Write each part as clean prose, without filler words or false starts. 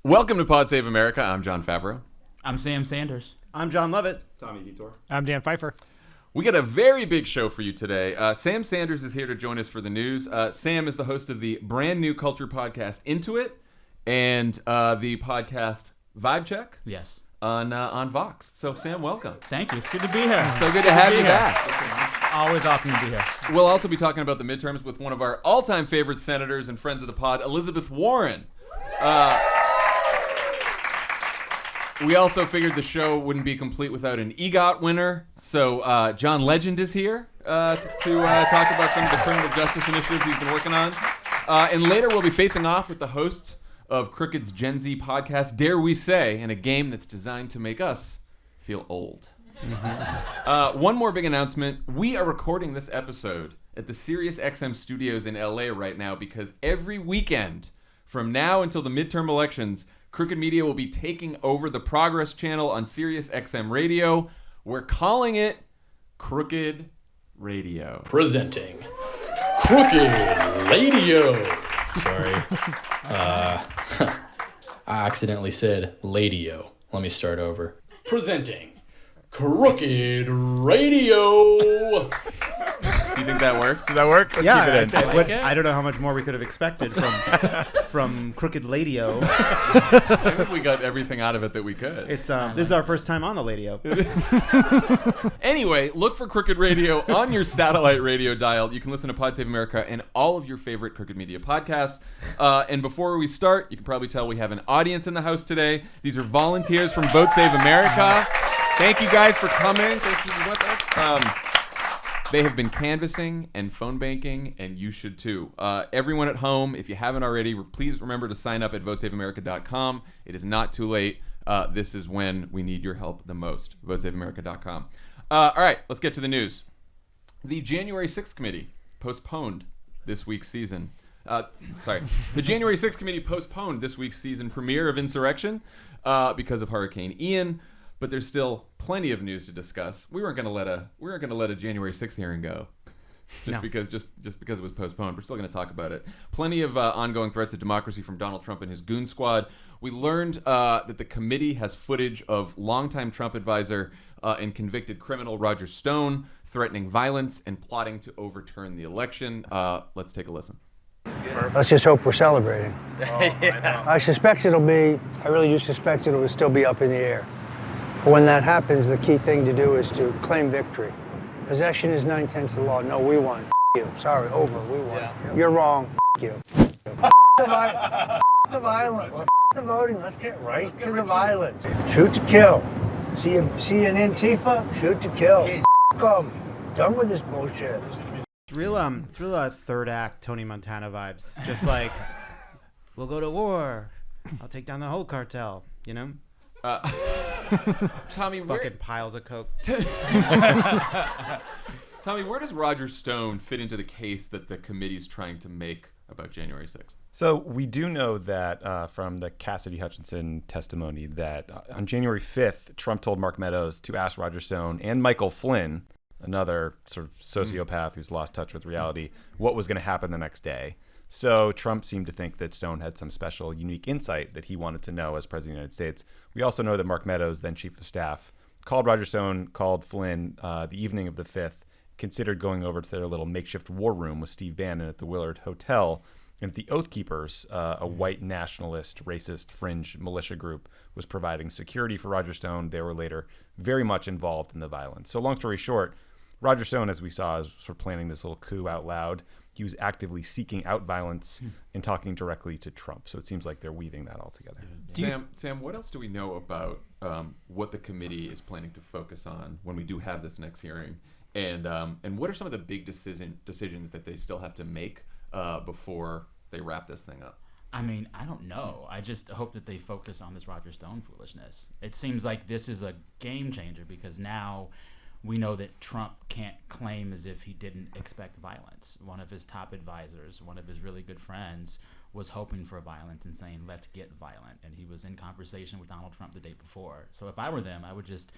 Welcome to Pod Save America. I'm Jon Favreau. I'm Sam Sanders. I'm Jon Lovett. Tommy Vietor. I'm Dan Pfeiffer. We got a very big show for you today. Sam Sanders is here to join us for the news. Sam is the host of the brand new culture podcast Into It and the podcast Vibe Check. Yes. On Vox. So Sam, welcome. Thank you. It's good to be here. So good to have you back. It's always awesome to be here. We'll also be talking about the midterms with one of our all-time favorite senators and friends of the pod, Elizabeth Warren. We also figured the show wouldn't be complete without an EGOT winner. So John Legend is here to talk about some of the criminal justice initiatives he's been working on. And later we'll be facing off with the hosts of Crooked's Gen Z podcast, Dare We Say, in a game that's designed to make us feel old. One more big announcement. We are recording this episode at the SiriusXM studios in LA right now because every weekend from now until the midterm elections, Crooked Media will be taking over the Progress channel on SiriusXM Radio. We're calling it Crooked Radio. Presenting Crooked Radio. Sorry. I accidentally said Ladio. Let me start over. Presenting Crooked Radio. Do you think that works? Did that work? Let's keep it in. I don't know how much more we could have expected from Crooked Ladio. I think we got everything out of it that we could. It's this is our first time on the Ladio. Anyway, look for Crooked Radio on your satellite radio dial. You can listen to Pod Save America and all of your favorite Crooked Media podcasts. And before we start, you can probably tell we have an audience in the house today. These are volunteers from Vote Save America. Thank you guys for coming. Thank you with us. They have been canvassing and phone banking, and you should too. Everyone at home, if you haven't already, please remember to sign up at votesaveamerica.com. It is not too late. This is when we need your help the most. votesaveamerica.com. All right, let's get to the news. The January 6th committee postponed this week's season. The January 6th committee postponed this week's season premiere of Insurrection because of Hurricane Ian. But there's still plenty of news to discuss. We weren't going to let a January 6th hearing go, because it was postponed. We're still going to talk about it. Plenty of ongoing threats to democracy from Donald Trump and his goon squad. We learned that the committee has footage of longtime Trump advisor and convicted criminal Roger Stone threatening violence and plotting to overturn the election. Let's take a listen. Let's just hope we're celebrating. I really do suspect it'll still be up in the air. When that happens, the key thing to do is to claim victory. Possession is 9/10 of the law. No, we won. F*** you. Sorry, over. We won. Yeah. You're wrong. F*** you. F*** the violence. F*** the voting. Let's get right to the violence. Shoot to kill. See an Antifa? Shoot to kill. F*** them. Done with this bullshit. It's real third act Tony Montana vibes. Just like, we'll go to war. I'll take down the whole cartel. You know. Tommy, fucking piles of coke. Tommy, where does Roger Stone fit into the case that the committee's trying to make about January 6th? So we do know that from the Cassidy Hutchinson testimony that on January 5th, Trump told Mark Meadows to ask Roger Stone and Michael Flynn, another sort of sociopath who's lost touch with reality, what was going to happen the next day. So Trump seemed to think that Stone had some special, unique insight that he wanted to know as president of the United States. We also know that Mark Meadows, then chief of staff, called Roger Stone, called Flynn the evening of the 5th, considered going over to their little makeshift war room with Steve Bannon at the Willard Hotel. And the Oath Keepers, a white nationalist, racist, fringe militia group, was providing security for Roger Stone. They were later very much involved in the violence. So long story short, Roger Stone, as we saw, is sort of planning this little coup out loud. He was actively seeking out violence and talking directly to Trump. So it seems like they're weaving that all together. Sam, what else do we know about what the committee is planning to focus on when we do have this next hearing? And what are some of the big decisions that they still have to make before they wrap this thing up? I mean, I don't know. I just hope that they focus on this Roger Stone foolishness. It seems like this is a game changer because now we know that Trump can't claim as if he didn't expect violence. One of his top advisors, one of his really good friends, was hoping for violence and saying, let's get violent. And he was in conversation with Donald Trump the day before. So if I were them, I would just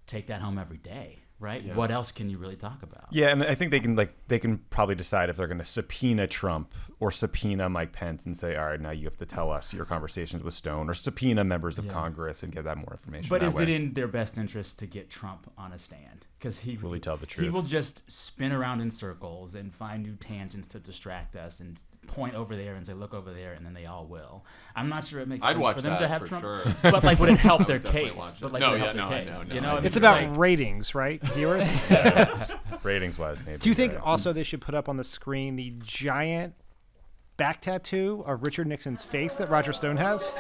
take that home every day. right? Yeah. What else can you really talk about? Yeah, and I think they can probably decide if they're going to subpoena Trump or subpoena Mike Pence and say, all right, now you have to tell us your conversations with Stone, or subpoena members of Congress and get that more information. But that is way. it in their best interest to get Trump on a stand? Because Will he tell the truth? He will just spin around in circles and find new tangents to distract us and point over there and say, look over there, and then they all will. I'm not sure it makes I'd sense watch for them that to have for Trump. sure. But like, would it help their definitely case? watch it. But like, No, would it yeah, help no, their I case? know, You no, know, I It's It's about like, ratings, right? Viewers. Ratings-wise, maybe. Do you think right? also they should put up on the screen the giant back tattoo of Richard Nixon's face that Roger Stone has?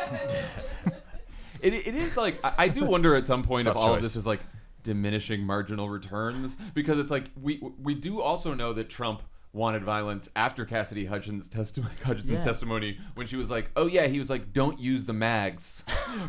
It is like I do wonder at some point if Tough all of choice. this is like diminishing marginal returns, because it's like we do also know that Trump wanted violence after Cassidy Hutchinson's testimony, when she was like, oh yeah, he was like, don't use the mags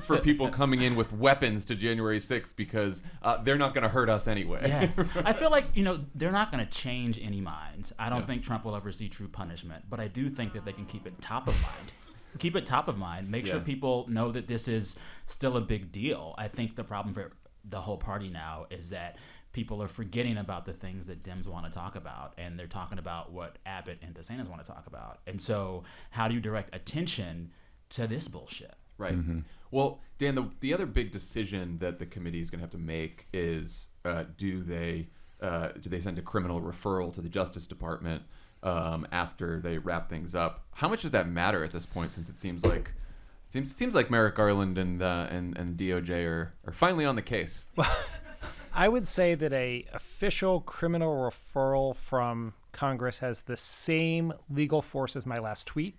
for people coming in with weapons to January 6th because they're not going to hurt us anyway. Yeah. I feel like, they're not going to change any minds. I don't think Trump will ever see true punishment, but I do think that they can keep it top of mind. Keep it top of mind. Make sure people know that this is still a big deal. I think the problem for the whole party now is that people are forgetting about the things that Dems want to talk about, and they're talking about what Abbott and DeSantis want to talk about. And so how do you direct attention to this bullshit? Right. Mm-hmm. Well, Dan, the other big decision that the committee is going to have to make is do they send a criminal referral to the Justice Department after they wrap things up? How much does that matter at this point, since it seems like Merrick Garland and DOJ are finally on the case? I would say that a official criminal referral from Congress has the same legal force as my last tweet.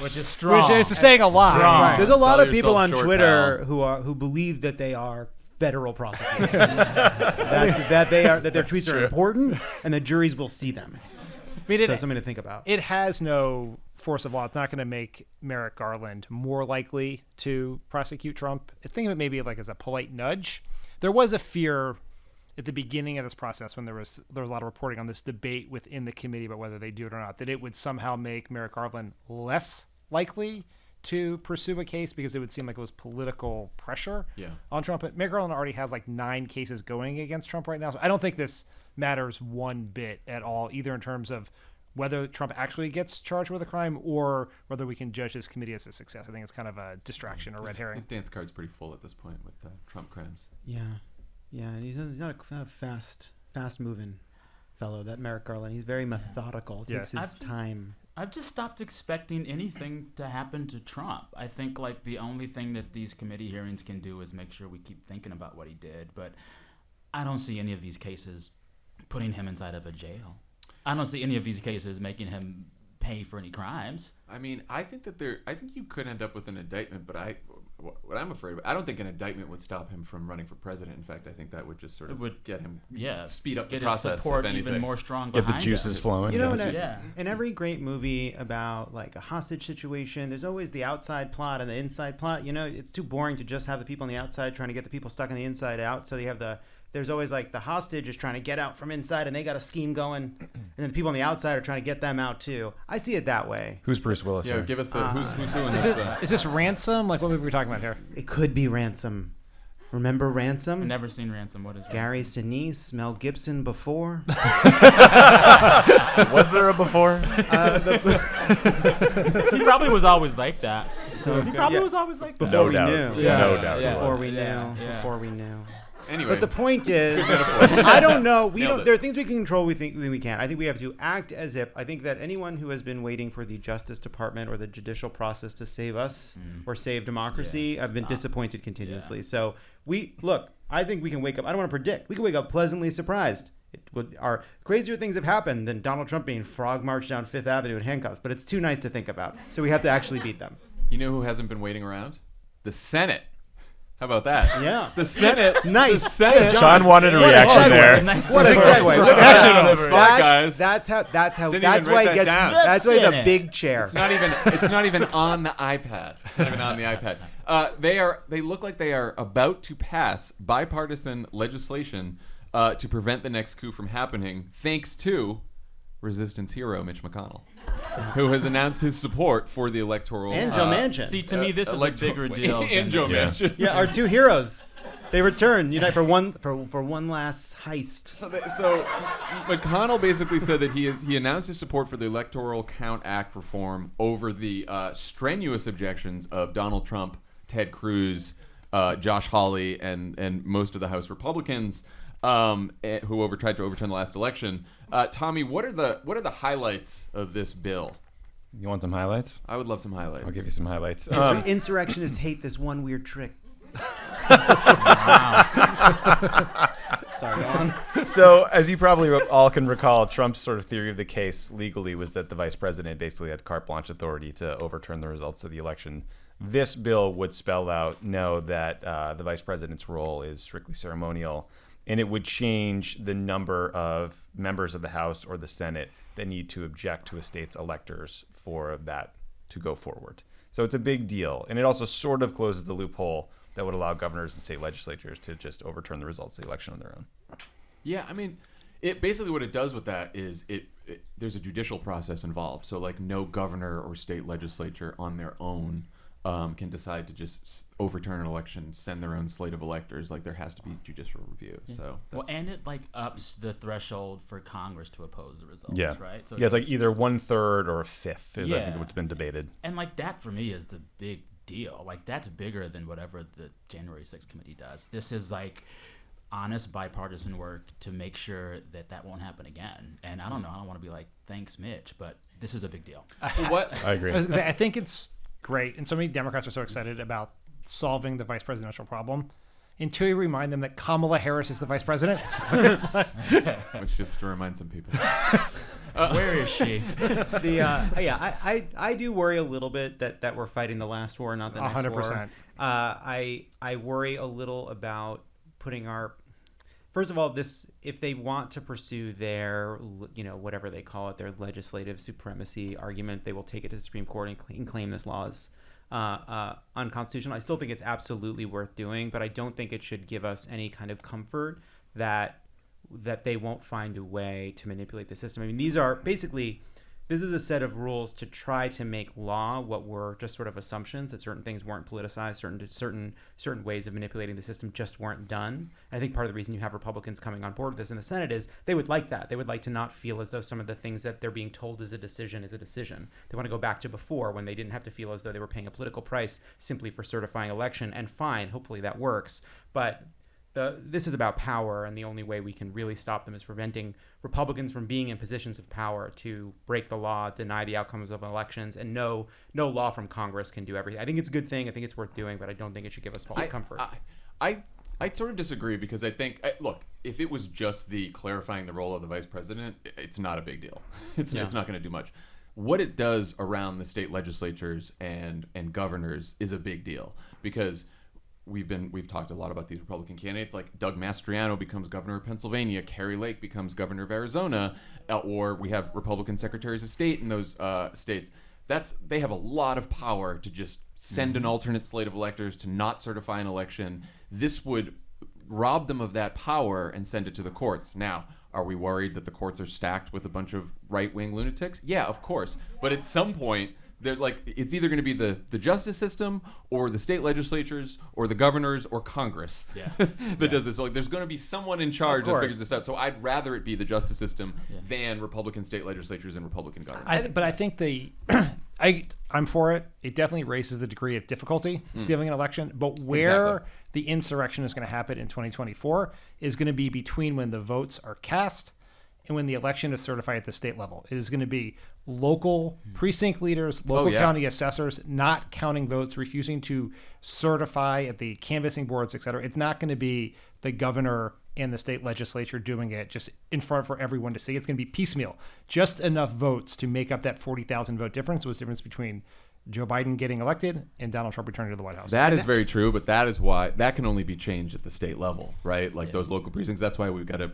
Which is strong. Which is saying a lot. Strong. Right. There's a lot Sell of people on yourself short, Twitter who believe that they are federal prosecutors. that their tweets are important, and the juries will see them. I mean, So something to think about. It has no force of law. It's not going to make Merrick Garland more likely to prosecute Trump. I think of it maybe like as a polite nudge. There was a fear at the beginning of this process when there was a lot of reporting on this debate within the committee about whether they do it or not, that it would somehow make Merrick Garland less likely to pursue a case because it would seem like it was political pressure on Trump. But Merrick Garland already has like 9 cases going against Trump right now. So I don't think this matters one bit at all, either in terms of whether Trump actually gets charged with a crime or whether we can judge this committee as a success. I think it's kind of a distraction or red herring. His dance card's pretty full at this point with Trump crimes. Yeah, and he's not a fast moving fellow, that Merrick Garland. He's very methodical. Takes his time. I've just stopped expecting anything to happen to Trump. I think like the only thing that these committee hearings can do is make sure we keep thinking about what he did. But I don't see any of these cases putting him inside of a jail. I don't see any of these cases making him pay for any crimes. I mean, I think you could end up with an indictment, but what I'm afraid of, I don't think an indictment would stop him from running for president. In fact, I think that would just sort of get him, speed up the process. Get his support if anything. even more strong Get behind the juices him. flowing. In every great movie about like a hostage situation, there's always the outside plot and the inside plot. It's too boring to just have the people on the outside trying to get the people stuck on the inside out. So you have there's always like the hostage is trying to get out from inside and they got a scheme going, and then the people on the outside are trying to get them out too. I see it that way. Who's Bruce Willis? Yeah, here? give us the who's who in Is this. this Ransom? Like, what were we talking about here? It could be Ransom. Remember Ransom? I've never seen Ransom. What is Gary Sinise, Mel Gibson before. Was there a before? He probably was always like that. So He probably was always like that. Before we doubt. knew. No doubt. Yeah. he Before was. we knew. Yeah. Before we knew. Anyway, But the point is, I don't know. Nailed it. There are things we can control. We think we can. I think we have to act as if. I think that anyone who has been waiting for the Justice Department or the judicial process to save us or save democracy, have been disappointed continuously. So I think we can wake up. I don't want to predict. We can wake up pleasantly surprised. Our crazier things have happened than Donald Trump being frog marched down Fifth Avenue in handcuffs. But it's too nice to think about. So we have to actually beat them. you know who hasn't been waiting around? The Senate. How about that? Yeah. The Senate. Nice. The Senate. John wanted a What a reaction segue. there. Nice What a segue. segue. Look Action at on the that. spot, guys. That's how. Didn't That's even why write it gets. that down. That's why the Senate. big chair. It's not even on the iPad. It's not even on the iPad. They look like they are about to pass bipartisan legislation to prevent the next coup from happening, thanks to resistance hero Mitch McConnell, who has announced his support for the electoral And Joe Manchin. See, to me, this is a bigger deal. and than Joe the- Manchin. Yeah, our two heroes. They return unite for one last heist. So McConnell basically said that he announced his support for the Electoral Count Act reform over the strenuous objections of Donald Trump, Ted Cruz, Josh Hawley, and most of the House Republicans who tried to overturn the last election. Tommy, what are the highlights of this bill? You want some highlights? I would love some highlights. I'll give you some highlights. Insurrectionists hate this one weird trick. Sorry, go on. So, as you probably all can recall, Trump's sort of theory of the case legally was that the vice president basically had carte blanche authority to overturn the results of the election. This bill would spell out, that the vice president's role is strictly ceremonial, and it would change the number of members of the House or the Senate that need to object to a state's electors for that to go forward. So it's a big deal. And it also sort of closes the loophole that would allow governors and state legislatures to just overturn the results of the election on their own. Yeah, I mean, it basically what it does with that is there's a judicial process involved. So like no governor or state legislature on their own can decide to just overturn an election, send their own slate of electors. Like there has to be judicial review. Yeah. So and it like ups the threshold for Congress to oppose the results. Yeah, right. So it's like either 1/3 or 1/5 is I think what's been debated. And like that for me is the big deal. Like that's bigger than whatever the January 6th committee does. This is like honest bipartisan work to make sure that won't happen again. And I don't know. I don't want to be like thanks, Mitch, but this is a big deal. What I agree. I think it's great, and so many Democrats are so excited about solving the vice presidential problem until you remind them that Kamala Harris is the vice president. Which you have to remind some people. Where is she? I do worry a little bit that we're fighting the last war, not the next 100%. war. I worry a little about putting our. First of all, if they want to pursue their, whatever they call it, their legislative supremacy argument, they will take it to the Supreme Court and claim this law is unconstitutional. I still think it's absolutely worth doing, but I don't think it should give us any kind of comfort that they won't find a way to manipulate the system. I mean, this is a set of rules to try to make law what were just sort of assumptions, that certain things weren't politicized, certain ways of manipulating the system just weren't done. And I think part of the reason you have Republicans coming on board with this in the Senate is they would like that. They would like to not feel as though some of the things that they're being told is a decision. They want to go back to before when they didn't have to feel as though they were paying a political price simply for certifying election. And fine, hopefully that works. But this is about power, and the only way we can really stop them is preventing Republicans from being in positions of power to break the law, deny the outcomes of elections, and no law from Congress can do everything. I think it's a good thing. I think it's worth doing, but I don't think it should give us false comfort. I sort of disagree because I think, look, if it was just the clarifying the role of the vice president, it's not a big deal. It's not going to do much. What it does around the state legislatures and governors is a big deal because we've talked a lot about these Republican candidates, like Doug Mastriano becomes governor of Pennsylvania, Kari Lake becomes governor of Arizona, or we have Republican secretaries of state in those states. They have a lot of power to just send an alternate slate of electors to not certify an election. This would rob them of that power and send it to the courts. Now, are we worried that the courts are stacked with a bunch of right-wing lunatics? Yeah, of course. But at some point, they're like, it's either going to be the justice system or the state legislatures or the governors or Congress that does this. So like, there's going to be someone in charge that figures this out. So I'd rather it be the justice system than Republican state legislatures and Republican governors. But I think I'm for it. It definitely raises the degree of difficulty stealing an election. But where the insurrection is going to happen in 2024 is going to be between when the votes are cast and when the election is certified at the state level. It is going to be local precinct leaders, local county assessors not counting votes, refusing to certify at the canvassing boards, et cetera. It's not going to be the governor and the state legislature doing it just in front for everyone to see. It's going to be piecemeal. Just enough votes to make up that 40,000 vote difference was the difference between Joe Biden getting elected and Donald Trump returning to the White House. That is very true, but that is why that can only be changed at the state level, right? Like those local precincts. That's why we've got to,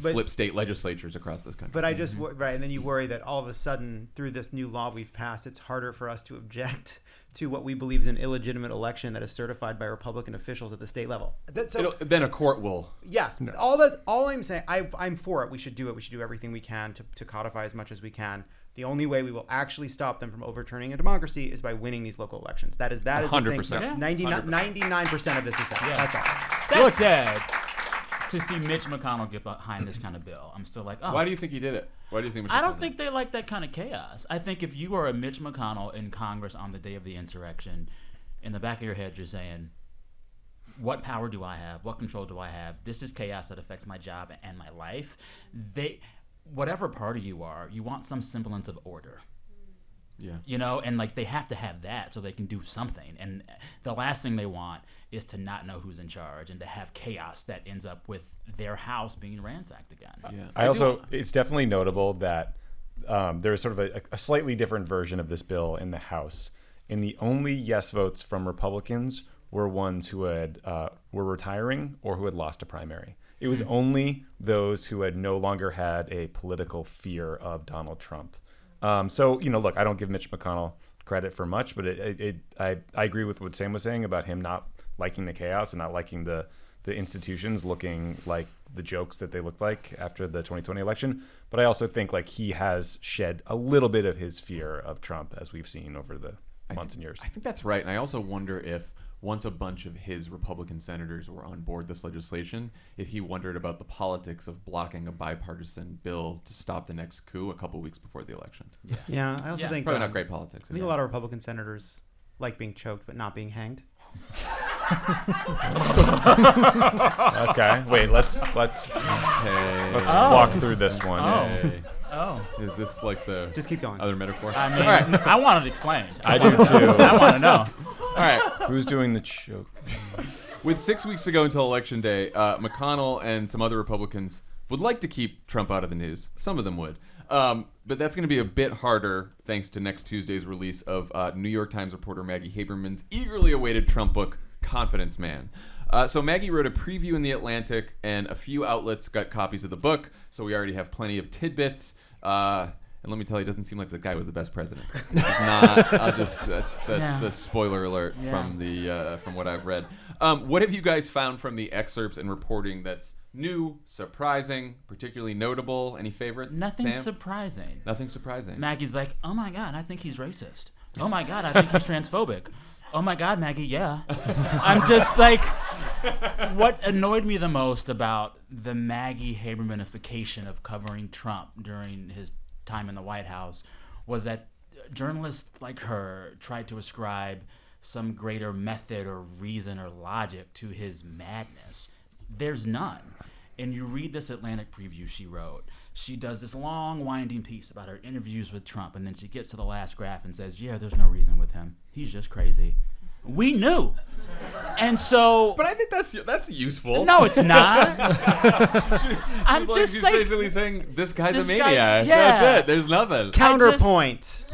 flip state legislatures across this country. But I just right, and then you worry that all of a sudden through this new law we've passed, it's harder for us to object to what we believe is an illegitimate election that is certified by Republican officials at the state level. Then a court will. Yes, all I'm saying. I'm for it. We should do it. We should do everything we can to codify as much as we can. The only way we will actually stop them from overturning a democracy is by winning these local elections. That is 100%. 99% of this is that. Yeah. That's all. That said, to see Mitch McConnell get behind this kind of bill, I'm still like, oh. Why do you think he did it? Why do you think? I don't think they like that kind of chaos. I think if you are a Mitch McConnell in Congress on the day of the insurrection, in the back of your head you're saying, what power do I have? What control do I have? This is chaos that affects my job and my life. Whatever party you are, you want some semblance of order. Yeah. You know, and like they have to have that so they can do something. And the last thing they want is to not know who's in charge and to have chaos that ends up with their house being ransacked again. Yeah. It's definitely notable that there's sort of a slightly different version of this bill in the House. And the only yes votes from Republicans were ones who were retiring or who had lost a primary. It was only those who had no longer had a political fear of Donald Trump. So, look, I don't give Mitch McConnell credit for much, but I agree with what Sam was saying about him not liking the chaos and not liking the institutions looking like the jokes that they looked like after the 2020 election. But I also think like he has shed a little bit of his fear of Trump, as we've seen over the months and years. I think that's right. And I also wonder if once a bunch of his Republican senators were on board this legislation, if he wondered about the politics of blocking a bipartisan bill to stop the next coup a couple weeks before the election. Yeah, I also think probably not great politics. I think a lot of Republican senators like being choked but not being hanged. Okay, wait. Let's walk through this one. Is this like the Just keep going. other metaphor? I mean, I want it explained. I do too. I want to know. All right. Who's doing the choke? With 6 weeks to go until Election Day, McConnell and some other Republicans would like to keep Trump out of the news. Some of them would. But that's going to be a bit harder thanks to next Tuesday's release of New York Times reporter Maggie Haberman's eagerly awaited Trump book, Confidence Man. So Maggie wrote a preview in The Atlantic, and a few outlets got copies of the book, so we already have plenty of tidbits. And let me tell you, it doesn't seem like the guy was the best president. It's not. That's the spoiler alert from what I've read. What have you guys found from the excerpts and reporting that's new, surprising, particularly notable? Any favorites? Nothing Sam? surprising. Nothing surprising. Maggie's like, oh my God, I think he's racist. Oh my God, I think he's transphobic. Oh my God, Maggie, yeah. I'm just like, what annoyed me the most about the Maggie Habermanification of covering Trump during his time in the White House was that journalists like her tried to ascribe some greater method or reason or logic to his madness. There's none. And you read this Atlantic preview she wrote. She does this long, winding piece about her interviews with Trump, and then she gets to the last graph and says, yeah, there's no reason with him. He's just crazy. We knew. And so... But I think that's useful. No, it's not. I'm she's just she's like... basically saying, this guy's this a maniac. guy's- yeah. That's it. There's nothing. Counterpoint.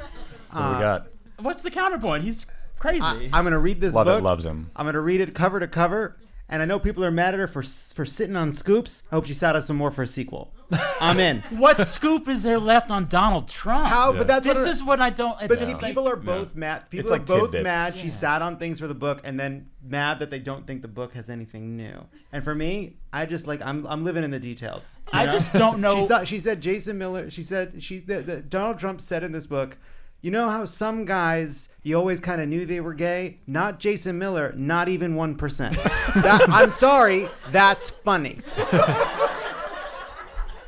What do we got? What's the counterpoint? He's crazy. I'm going to read this book. Lovett loves him. I'm going to read it cover to cover. And I know people are mad at her for sitting on scoops. I hope she sat us some more for a sequel. I'm in. What scoop is there left on Donald Trump? But that's This is what I don't... But see, people are both mad. People like are both tidbits. mad. She sat on things for the book, and then mad that they don't think the book has anything new. And for me, I just like I'm living in the details. I just don't know... She said Jason Miller. She said Donald Trump said in this book, you know how some guys you always kind of knew they were gay? Not Jason Miller. Not even 1%. I'm sorry. That's funny.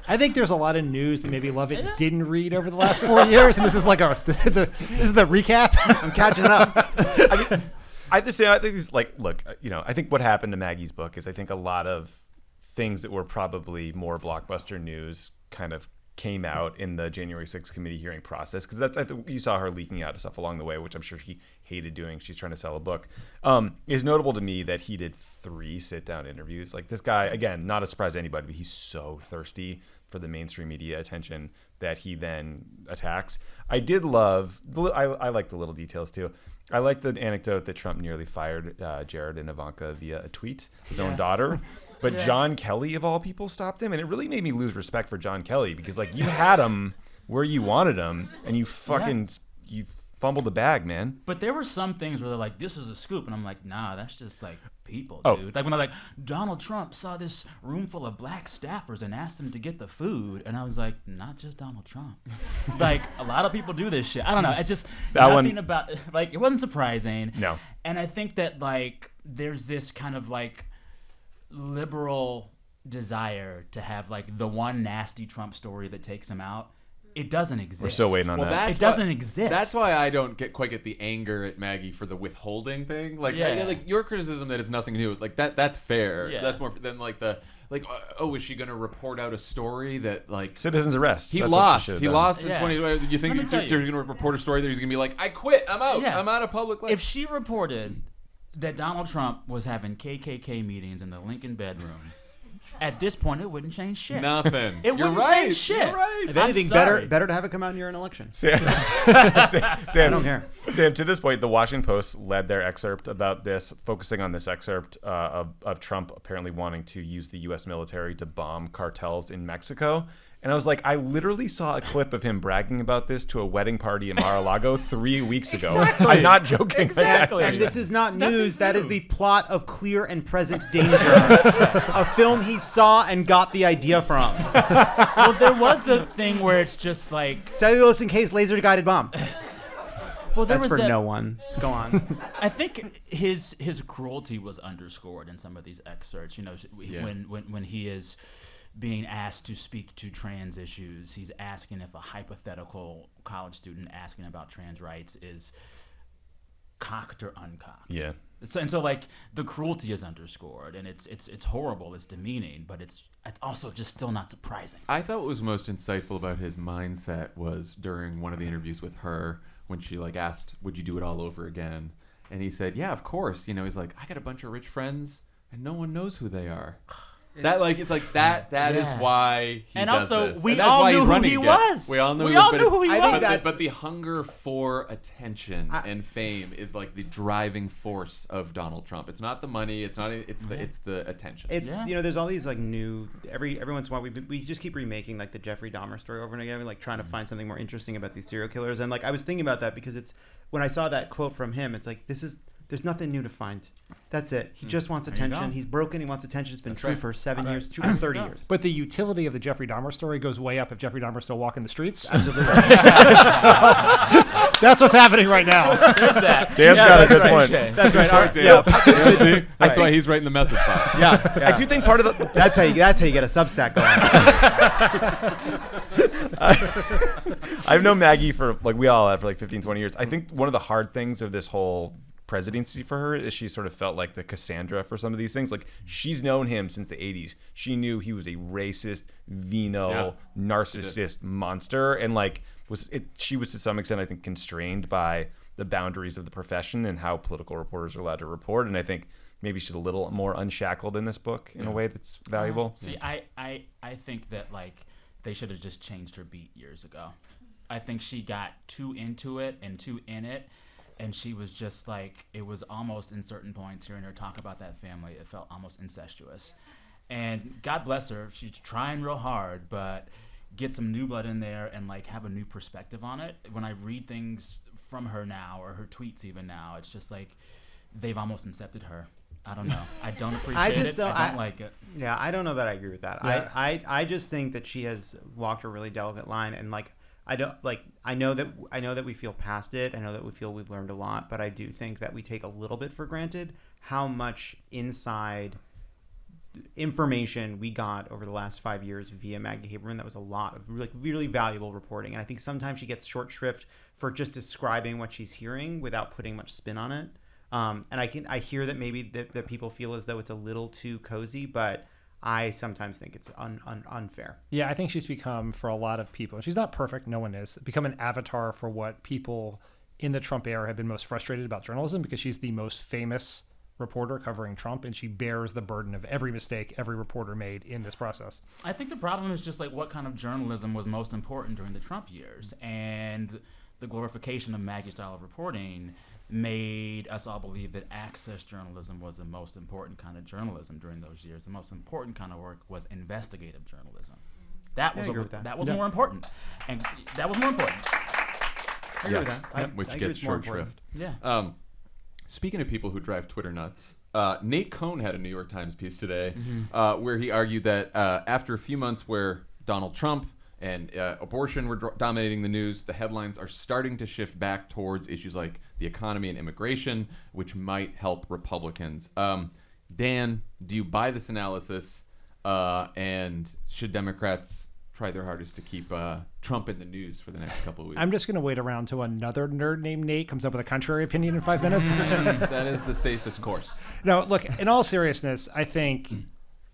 I think there's a lot of news that maybe Lovett didn't read over the last 4 years, and this is like this is the recap. I'm catching up. I think it's like, look, I think what happened to Maggie's book is I think a lot of things that were probably more blockbuster news kind of came out in the January 6th committee hearing process, because I think you saw her leaking out stuff along the way, which I'm sure she hated doing. She's trying to sell a book. It's notable to me that he did 3 sit-down interviews. Like, this guy, again, not a surprise to anybody, but he's so thirsty for the mainstream media attention that he then attacks. I did love, I like the little details too. I like the anecdote that Trump nearly fired Jared and Ivanka via a tweet, his own daughter. But John Kelly, of all people, stopped him. And it really made me lose respect for John Kelly, because, like, you had him where you wanted him, and you fucking you fumbled the bag, man. But there were some things where they're like, this is a scoop. And I'm like, nah, that's just like people, Oh. dude. Like when they're like, Donald Trump saw this room full of black staffers and asked them to get the food. And I was like, not just Donald Trump. Like a lot of people do this shit. I don't know. It's just nothing about, like, it wasn't surprising. No. And I think that like there's this kind of like liberal desire to have like the one nasty Trump story that takes him out. It doesn't exist. We're still waiting on that. It doesn't exist. That's why I don't quite get the anger at Maggie for the withholding thing. Like, like your criticism that it's nothing to do with like that. That's fair. Yeah. That's more than like the like. Oh, is she going to report out a story that like Citizens arrest. he That's lost? what she He should've lost Yeah. in 20. You think Let me he's tell going you. to report a story that he's going to be like, I quit. I'm out. Yeah. I'm out of public life. If she reported that Donald Trump was having KKK meetings in the Lincoln bedroom, at this point, it wouldn't change shit. Nothing. It You're wouldn't right. change shit. You're right. If I'm anything, sorry. better to have it come out near an election. Sam, I don't care. Sam, to this point, the Washington Post led their excerpt about this, focusing on this excerpt of Trump apparently wanting to use the U.S. military to bomb cartels in Mexico. And I was like, I literally saw a clip of him bragging about this to a wedding party in Mar-a-Lago 3 weeks ago. I'm not joking. Exactly. And this is not news. That is the plot of Clear and Present Danger, a film he saw and got the idea from. Well, there was a thing where it's just like, Cellulose encased laser-guided bomb. well, there That's was for no one. Go on. I think his cruelty was underscored in some of these excerpts. You know, when he is being asked to speak to trans issues, he's asking if a hypothetical college student asking about trans rights is cocked or uncocked. Yeah. So like the cruelty is underscored, and it's horrible, it's demeaning, but it's also just still not surprising. I thought what was most insightful about his mindset was during one of the interviews with her when she like asked, "Would you do it all over again?" And he said, "Yeah, of course." You know, he's like, "I got a bunch of rich friends, and no one knows who they are." That like it's like that is why he And does also, this. we And that's all why knew he's who running he again. was. We all knew We who, all but knew it- who he I think was. that's- But the hunger for attention and fame is like the driving force of Donald Trump. It's not the money. It's not. It's the attention. It's Yeah. you know, there's all these like new every once in a while we just keep remaking like the Jeffrey Dahmer story over and again, like trying to find something more interesting about these serial killers. And like I was thinking about that because it's when I saw that quote from him, it's like there's nothing new to find. That's it. He just wants you attention. go. He's broken. He wants attention. It's been That's true right. for 7 years, true for 30 years. But the utility of the Jeffrey Dahmer story goes way up if Jeffrey Dahmer's still walking the streets. Absolutely. That's what's happening right now. There's that. Dan's got a good right. point. That's right. Our- Yeah, yeah. see? That's why he's writing the message box. Yeah. I do think part of the That's how you get a Substack going. I've known Maggie for like we all have for like 15, 20 years. I think one of the hard things of this whole presidency for her is she sort of felt like the Cassandra for some of these things. Like she's known him since the 80s. She knew he was a racist, venal, narcissist monster, and like she was to some extent I think constrained by the boundaries of the profession and how political reporters are allowed to report. And I think maybe she's a little more unshackled in this book in a way that's valuable. See, I think that like they should have just changed her beat years ago. I think she got too into it and too in it, and she was just like, it was almost in certain points hearing her talk about that family, it felt almost incestuous. And God bless her, she's trying real hard, but get some new blood in there and like have a new perspective on it. When I read things from her now, or her tweets even now, it's just like they've almost incepted her. I don't know. I don't appreciate it. I don't like it. Yeah, I don't know that I agree with that. Yeah. I just think that she has walked a really delicate line, and like I know that we feel past it. I know that we feel we've learned a lot, but I do think that we take a little bit for granted how much inside information we got over the last 5 years via Maggie Haberman. That was a lot of really valuable reporting, and I think sometimes she gets short shrift for just describing what she's hearing without putting much spin on it. And I hear that maybe that people feel as though it's a little too cozy, but I sometimes think it's unfair. Yeah, I think she's become, for a lot of people, she's not perfect, no one is, become an avatar for what people in the Trump era have been most frustrated about journalism, because she's the most famous reporter covering Trump, and she bears the burden of every mistake every reporter made in this process. I think the problem is just like what kind of journalism was most important during the Trump years, and the glorification of Maggie's style of reporting made us all believe that access journalism was the most important kind of journalism during those years. The most important kind of work was investigative journalism. That was I agree with that. more important, and that was more important. I agree with that. which I agree gets it's more short important. shrift. Yeah. Speaking of people who drive Twitter nuts, Nate Cohn had a New York Times piece today where he argued that after a few months where Donald Trump and abortion were dominating the news, the headlines are starting to shift back towards issues like the economy and immigration, which might help Republicans. Dan, do you buy this analysis? And should Democrats try their hardest to keep Trump in the news for the next couple of weeks? I'm just going to wait around till another nerd named Nate comes up with a contrary opinion in 5 minutes. That is the safest course. No, look, in all seriousness, I think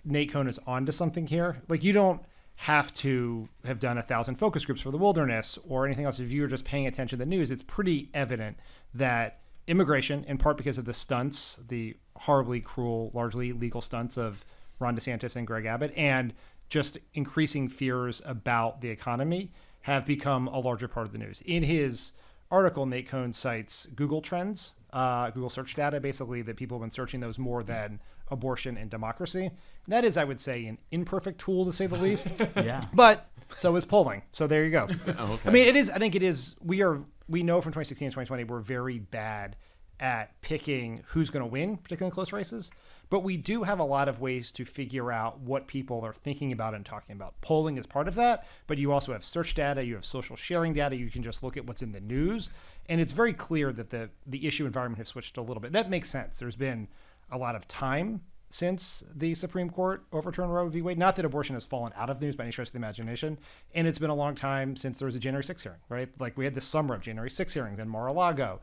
Nate Cohn is onto something here. Like, you don't have to have done 1,000 focus groups for the wilderness or anything else. If you're just paying attention to the news, it's pretty evident that immigration, in part because of the stunts, the horribly cruel, largely illegal stunts of Ron DeSantis and Greg Abbott, and just increasing fears about the economy, have become a larger part of the news. In his article, Nate Cohn cites Google Trends, Google search data, basically, that people have been searching those more than abortion and democracy. That is, I would say, an imperfect tool, to say the least. Yeah. But so is polling. So there you go. Oh, okay. I mean, it is. I think it is. We know from 2016 and 2020 we're very bad at picking who's going to win, particularly in close races. But we do have a lot of ways to figure out what people are thinking about and talking about. Polling is part of that, but you also have search data, you have social sharing data, you can just look at what's in the news. And it's very clear that the issue environment has switched a little bit. That makes sense. There's been a lot of time since the Supreme Court overturned Roe v. Wade. Not that abortion has fallen out of the news by any stretch of the imagination. And it's been a long time since there was a January 6th hearing, right? Like we had this summer of January 6th hearings in Mar-a-Lago.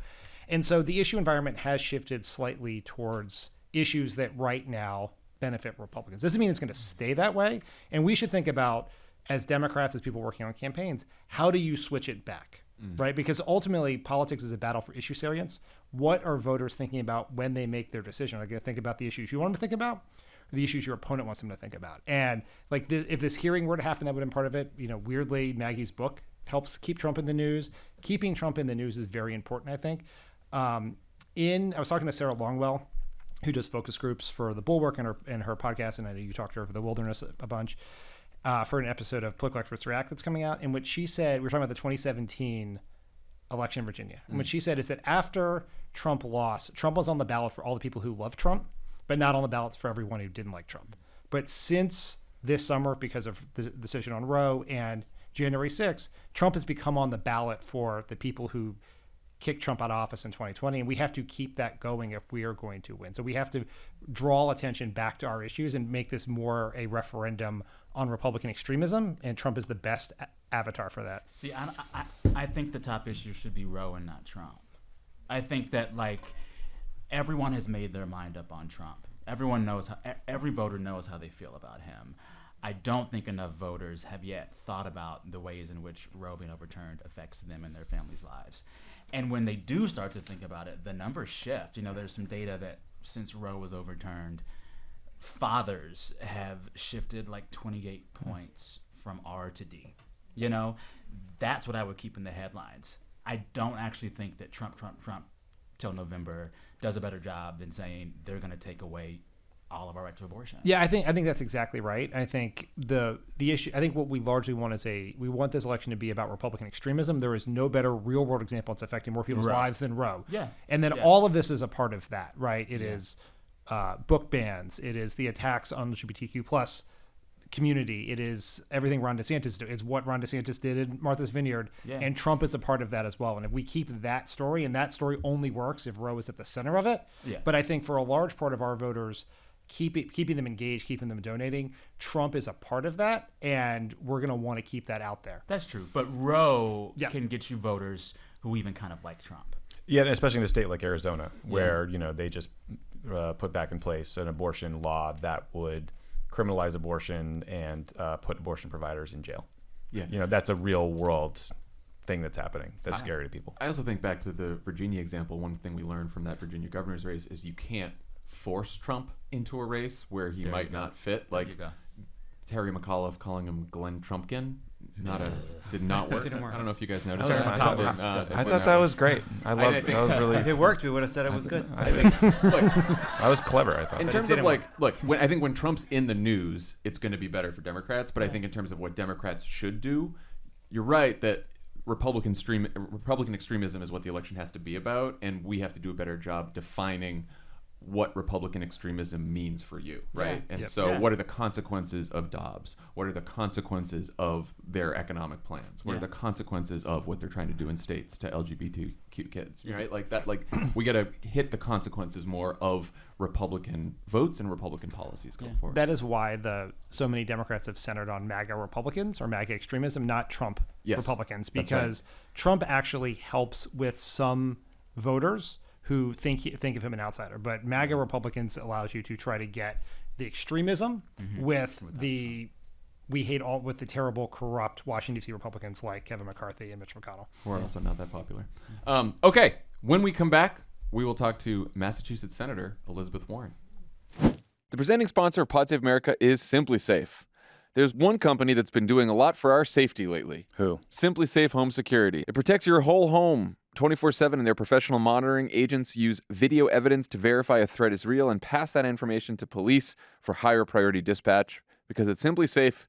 And so the issue environment has shifted slightly towards issues that right now benefit Republicans. Doesn't mean it's going to stay that way. And we should think about, as Democrats, as people working on campaigns, how do you switch it back, right? Because ultimately, politics is a battle for issue salience. What are voters thinking about when they make their decision? Are they going to think about the issues you want them to think about, or the issues your opponent wants them to think about? And like, if this hearing were to happen, that would have been part of it. You know, weirdly, Maggie's book helps keep Trump in the news. Keeping Trump in the news is very important, I think. I was talking to Sarah Longwell, who does focus groups for the Bulwark and her podcast, and I know you talked to her for the Wilderness a bunch, for an episode of Political Experts React that's coming out, in which she said, we were talking about the 2017 election in Virginia, and what she said is that after Trump lost, Trump was on the ballot for all the people who love Trump, but not on the ballots for everyone who didn't like Trump. But since this summer, because of the decision on Roe and January 6th, Trump has become on the ballot for the people who kicked Trump out of office in 2020, and we have to keep that going if we are going to win. So we have to draw attention back to our issues and make this more a referendum on Republican extremism, and Trump is the best avatar for that. See, I think the top issue should be Roe and not Trump. I think that, like, everyone has made their mind up on Trump. Every voter knows how they feel about him. I don't think enough voters have yet thought about the ways in which Roe being overturned affects them and their families' lives. And when they do start to think about it, the numbers shift. You know, there's some data that since Roe was overturned, fathers have shifted like 28 points from R to D. You know, that's what I would keep in the headlines. I don't actually think that Trump till November does a better job than saying they're going to take away all of our right to abortion. Yeah, I think that's exactly right. I think the issue, I think what we largely want is we want this election to be about Republican extremism. There is no better real world example that's affecting more people's lives than Roe. Yeah. And then all of this is a part of that, right? It is book bans. It is the attacks on LGBTQ plus community. It is everything Ron DeSantis did. It's what Ron DeSantis did in Martha's Vineyard. Yeah. And Trump is a part of that as well. And if we keep that story, and that story only works if Roe is at the center of it. Yeah. But I think for a large part of our voters, keeping them engaged, keeping them donating, Trump is a part of that, and we're going to want to keep that out there. That's true. But Roe can get you voters who even kind of like Trump. Yeah, and especially in a state like Arizona, where you know they just put back in place an abortion law that would criminalize abortion and put abortion providers in jail. Yeah, you know, that's a real world thing that's happening. That's scary to people. I also think back to the Virginia example. One thing we learned from that Virginia governor's race is you can't force Trump into a race where he might not fit. Like Terry McAuliffe calling him Glenn Trumpkin, did not work. Didn't work. I don't know if you guys noticed. I thought that was great. I loved that. Was really. If it worked, we would have said it was good. I was clever. I thought. In terms of I think when Trump's in the news, it's going to be better for Democrats. But I think in terms of what Democrats should do, you're right that Republican extremism is what the election has to be about, and we have to do a better job defining what Republican extremism means for you, right? Yeah. And so what are the consequences of Dobbs? What are the consequences of their economic plans? What are the consequences of what they're trying to do in states to LGBTQ kids, right? Like that, like we got to hit the consequences more of Republican votes and Republican policies going forward. That is why so many Democrats have centered on MAGA Republicans or MAGA extremism, not Trump Republicans, because Trump actually helps with some voters who think of him an outsider, but MAGA Republicans allows you to try to get the extremism with the terrible, corrupt Washington D.C. Republicans like Kevin McCarthy and Mitch McConnell. We're also not that popular. Okay, when we come back, we will talk to Massachusetts Senator Elizabeth Warren. The presenting sponsor of Pod Save America is Simply Safe. There's one company that's been doing a lot for our safety lately. Who? Simply Safe Home Security. It protects your whole home 24/7, and their professional monitoring agents use video evidence to verify a threat is real and pass that information to police for higher priority dispatch. Because at Simply Safe,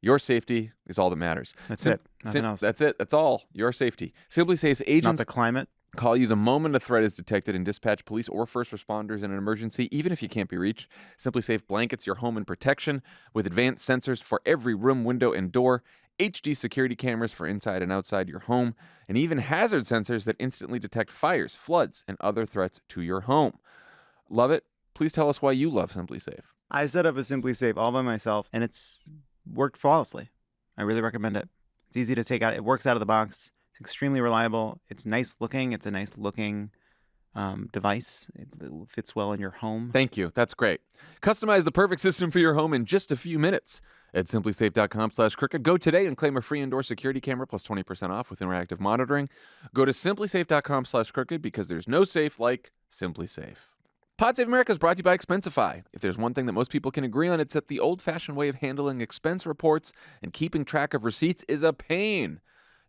your safety is all that matters. That's it. Nothing else. That's it. That's all. Your safety. Simply Safe's agents Not the climate. call you the moment a threat is detected and dispatch police or first responders in an emergency, even if you can't be reached. Simply Safe blankets your home in protection with advanced sensors for every room, window, and door, HD security cameras for inside and outside your home, and even hazard sensors that instantly detect fires, floods, and other threats to your home. Lovett, please tell us why you love Simply Safe. I set up a Simply Safe all by myself, and it's worked flawlessly. I really recommend it. It's easy to take out. It works out of the box. It's extremely reliable. It's nice looking. It's a nice looking device. It fits well in your home. Thank you. That's great. Customize the perfect system for your home in just a few minutes. At simplysafe.com/crooked. Go today and claim a free indoor security camera plus 20% off with interactive monitoring. Go to simplysafe.com/crooked because there's no safe like Simply Safe. Pod Save America is brought to you by Expensify. If there's one thing that most people can agree on, it's that the old-fashioned way of handling expense reports and keeping track of receipts is a pain.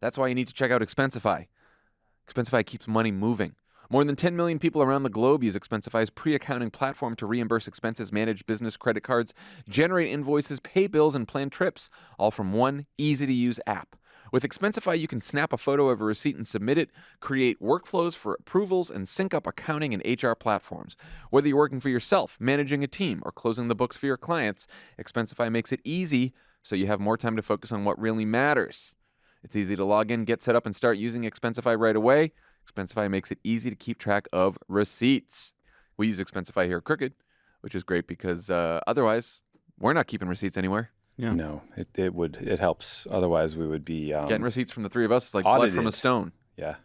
That's why you need to check out Expensify. Expensify keeps money moving. More than 10 million people around the globe use Expensify's pre-accounting platform to reimburse expenses, manage business credit cards, generate invoices, pay bills, and plan trips, all from one easy-to-use app. With Expensify, you can snap a photo of a receipt and submit it, create workflows for approvals, and sync up accounting and HR platforms. Whether you're working for yourself, managing a team, or closing the books for your clients, Expensify makes it easy so you have more time to focus on what really matters. It's easy to log in, get set up, and start using Expensify right away. Expensify makes it easy to keep track of receipts. We use Expensify here at Crooked, which is great because otherwise we're not keeping receipts anywhere. Yeah. No, it helps. Otherwise, we would be Getting receipts from the three of us is like audited. blood from a stone. Yeah.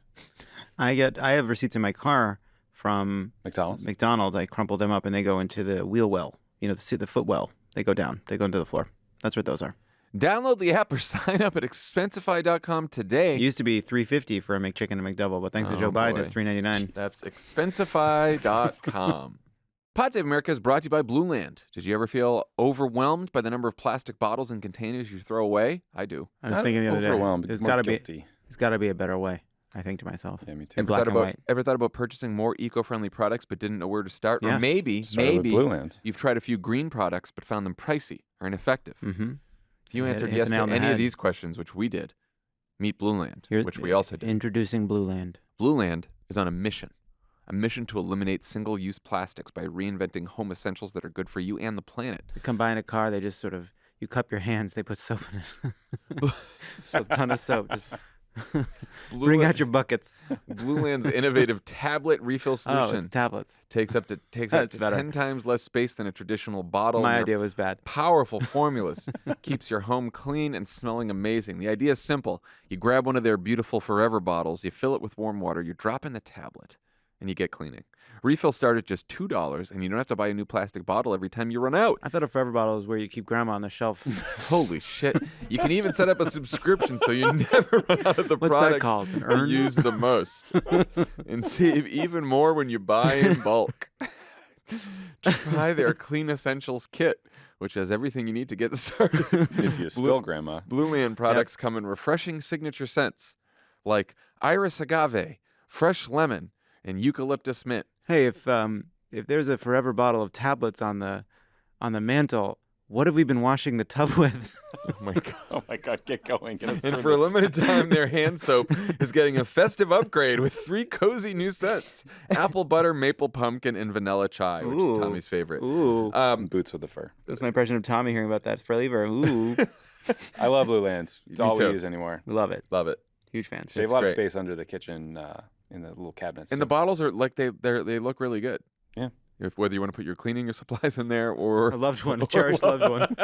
I have receipts in my car from McDonald's. I crumple them up and they go into the wheel well. You know, the foot well. They go down. They go into the floor. That's what those are. Download the app or sign up at Expensify.com today. It used to be $3.50 for a McChicken and McDouble, but thanks to Joe Biden, it's $3.99. That's Expensify.com. Pod Save America is brought to you by Blue Land. Did you ever feel overwhelmed by the number of plastic bottles and containers you throw away? I do. I was thinking the other day, overwhelmed. there's More got guilty. to be a better way. I think to myself. Yeah, me too. Ever thought about purchasing more eco-friendly products but didn't know where to start? Yes. Or maybe Blue Land. you've tried a few green products but found them pricey or ineffective. Mm-hmm. If you answered hit yes the nail to on the any of head. these questions, which we did, meet Blue Land, which we also did. Introducing Blue Land. Blue Land is on a mission to eliminate single-use plastics by reinventing home essentials that are good for you and the planet. You come by in a car, they just sort of, you cup your hands, they put soap in it. Just a ton of soap. Just bring out your buckets. Blue Land's innovative tablet refill solution. Oh, it's tablets. Takes up to better. 10 times less space than a traditional bottle. My and idea their was bad. Powerful formulas keeps your home clean and smelling amazing. The idea is simple. You grab one of their beautiful Forever bottles, you fill it with warm water, you drop in the tablet, and you get cleaning. Refills start at just $2, and you don't have to buy a new plastic bottle every time you run out. I thought a Forever bottle is where you keep grandma on the shelf. Holy shit. You can even set up a subscription so you never run out of the What's that products called? An you urn? use the most. And save even more when you buy in bulk. Try their Clean Essentials kit, which has everything you need to get started. If you spill, Grandma. Blue Land products come in refreshing signature scents like iris agave, fresh lemon, and eucalyptus mint. Hey, if there's a Forever bottle of tablets on the mantle, what have we been washing the tub with? Oh my God, get going. Get us And through for a this. limited time, their hand soap is getting a festive upgrade with 3 cozy new scents: apple butter, maple pumpkin, and vanilla chai, which is Tommy's favorite. Ooh. Boots with the fur. That's my impression of Tommy hearing about that flavor. Ooh. I love Blue Lands. It's Me all too. we use anymore. We love it. Love it. Huge fans. Save a lot great. of space under the kitchen in the little cabinets. And the bottles are like they look really good. Yeah. If whether you want to put your cleaning supplies in there or A loved one, a cherished loved one.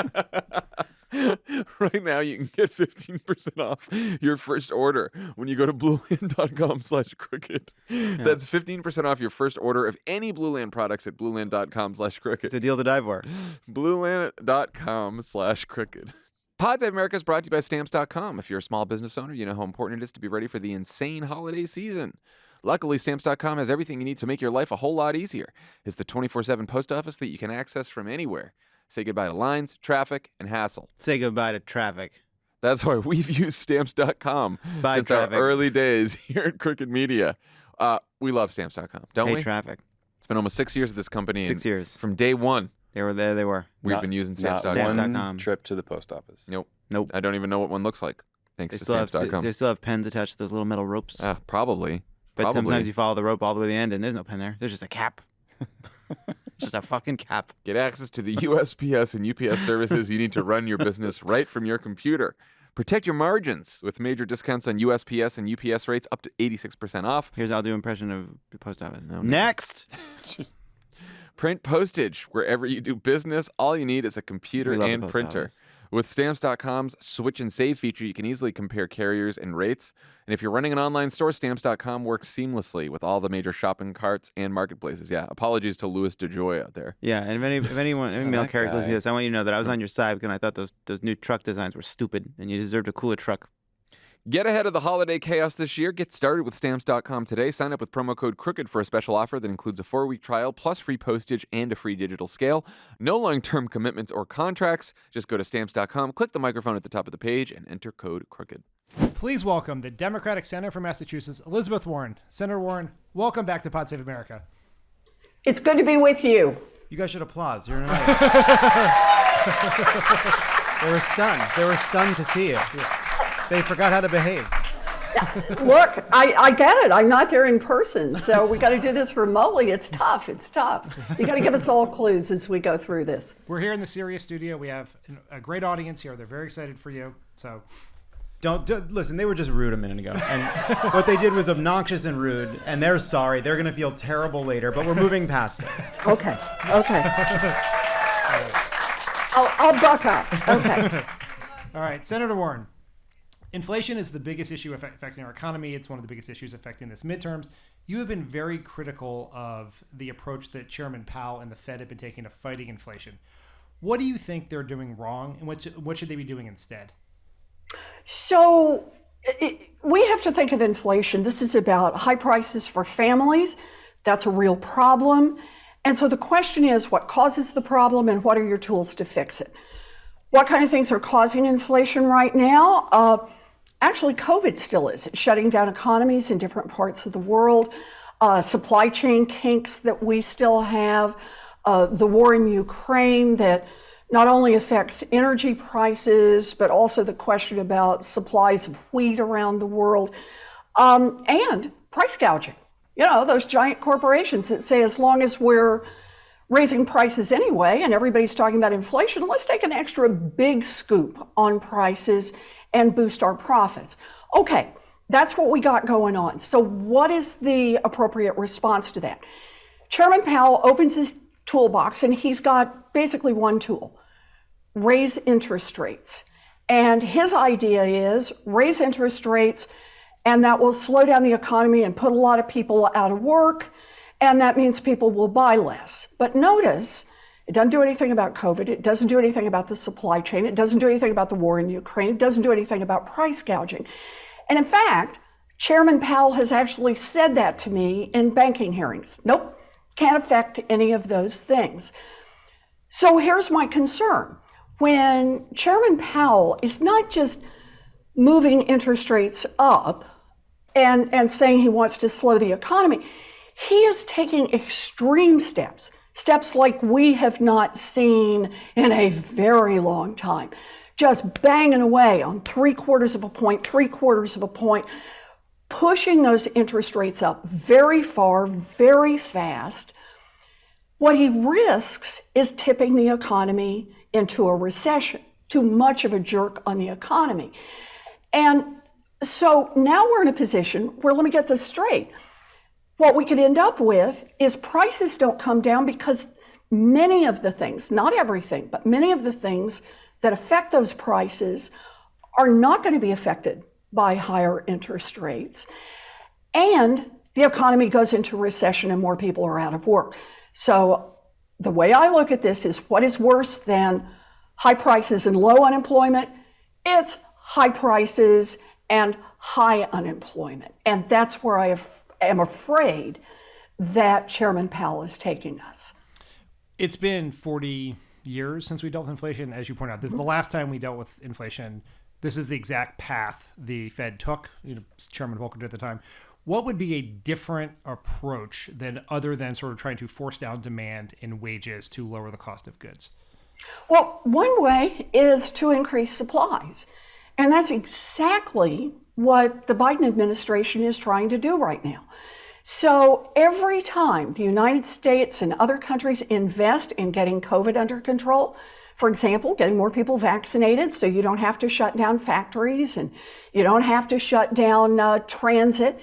Right now, you can get 15% off your first order when you go to blueland.com/crooked. That's 15% off your first order of any Blue Land products at blueland.com/crooked. It's a deal to die for. blueland.com/crooked. Pod Save America is brought to you by Stamps.com. If you're a small business owner, you know how important it is to be ready for the insane holiday season. Luckily, Stamps.com has everything you need to make your life a whole lot easier. It's the 24/7 post office that you can access from anywhere. Say goodbye to lines, traffic, and hassle. Say goodbye to traffic. That's why we've used Stamps.com Bye, since traffic. our early days here at Crooked Media. We love Stamps.com, don't Hey, we? traffic. It's been almost 6 years at this company. 6 and years. From day one, They were there. They were. we've been using Not Stamps.com. one trip to the post office. Nope. Nope. I don't even know what one looks like, thanks They to still have Stamps.com. they still have pens attached to those little metal ropes. Probably. But Probably. sometimes you follow the rope all the way to the end, and there's no pen there. There's just a cap. Just a fucking cap. Get access to the USPS and UPS services you need to run your business right from your computer. Protect your margins with major discounts on USPS and UPS rates up to 86% off. I'll do impression of the post office. No. Next. Print postage wherever you do business. All you need is a computer We love the and post printer. office. With Stamps.com's Switch and Save feature, you can easily compare carriers and rates. And if you're running an online store, Stamps.com works seamlessly with all the major shopping carts and marketplaces. Yeah, apologies to Louis DeJoy out there. Yeah, and if any mail that carriers listen to guy. this, I want you to know that I was on your side because I thought those new truck designs were stupid, and you deserved a cooler truck. Get ahead of the holiday chaos this year. Get started with Stamps.com today. Sign up with promo code CROOKED for a special offer that includes a 4-week trial plus free postage and a free digital scale. No long-term commitments or contracts. Just go to Stamps.com, click the microphone at the top of the page, and enter code CROOKED. Please welcome the Democratic Senator from Massachusetts, Elizabeth Warren. Senator Warren, welcome back to Pod Save America. It's good to be with you. You guys should applause. You're an audience. They were stunned. They were stunned to see it. They forgot how to behave. Look, I get it. I'm not there in person, so we got to do this remotely. It's tough. It's tough. You got to give us all clues as we go through this. We're here in the Sirius studio. We have a great audience here. They're very excited for you. So Don't listen. They were just rude a minute ago, and what they did was obnoxious and rude. And they're sorry. They're gonna feel terrible later, but we're moving past it. Okay. I'll buck up. Okay. all right, Senator Warren. Inflation is the biggest issue affecting our economy. It's one of the biggest issues affecting this midterms. You have been very critical of the approach that Chairman Powell and the Fed have been taking to fighting inflation. What do you think they're doing wrong, and what should they be doing instead? So we have to think of inflation. This is about high prices for families. That's a real problem. And so the question is, what causes the problem and what are your tools to fix it? What kind of things are causing inflation right now? Actually, COVID still is. It's shutting down economies in different parts of the world. Supply chain kinks that we still have. The war in Ukraine that not only affects energy prices, but also the question about supplies of wheat around the world, and price gouging. You know, those giant corporations that say as long as we're raising prices anyway, and everybody's talking about inflation, let's take an extra big scoop on prices and boost our profits. Okay, that's what we got going on. So what is the appropriate response to that? Chairman Powell opens his toolbox and he's got basically one tool: raise interest rates. And his idea is raise interest rates, and that will slow down the economy and put a lot of people out of work, and that means people will buy less. But notice, it doesn't do anything about COVID. It doesn't do anything about the supply chain. It doesn't do anything about the war in Ukraine. It doesn't do anything about price gouging. And in fact, Chairman Powell has actually said that to me in banking hearings. Nope, can't affect any of those things. So here's my concern. When Chairman Powell is not just moving interest rates up and saying he wants to slow the economy, he is taking extreme steps, steps like we have not seen in a very long time, just banging away on 3/4 of a point, 3/4 of a point, pushing those interest rates up very far, very fast. What he risks is tipping the economy into a recession, too much of a jerk on the economy. And so now we're in a position where, let me get this straight, what we could end up with is prices don't come down because many of the things, not everything, but many of the things that affect those prices are not going to be affected by higher interest rates. And the economy goes into recession and more people are out of work. So the way I look at this is, what is worse than high prices and low unemployment? It's high prices and high unemployment. And that's where I am afraid that Chairman Powell is taking us. It's been 40 years since we dealt with inflation. As you point out, this is the last time we dealt with inflation. This is the exact path the Fed took, Chairman Volcker did at the time. What would be a different approach other than sort of trying to force down demand in wages to lower the cost of goods? Well, one way is to increase supplies. And that's exactly what the Biden administration is trying to do right now. So every time the United States and other countries invest in getting COVID under control, for example, getting more people vaccinated so you don't have to shut down factories and you don't have to shut down transit,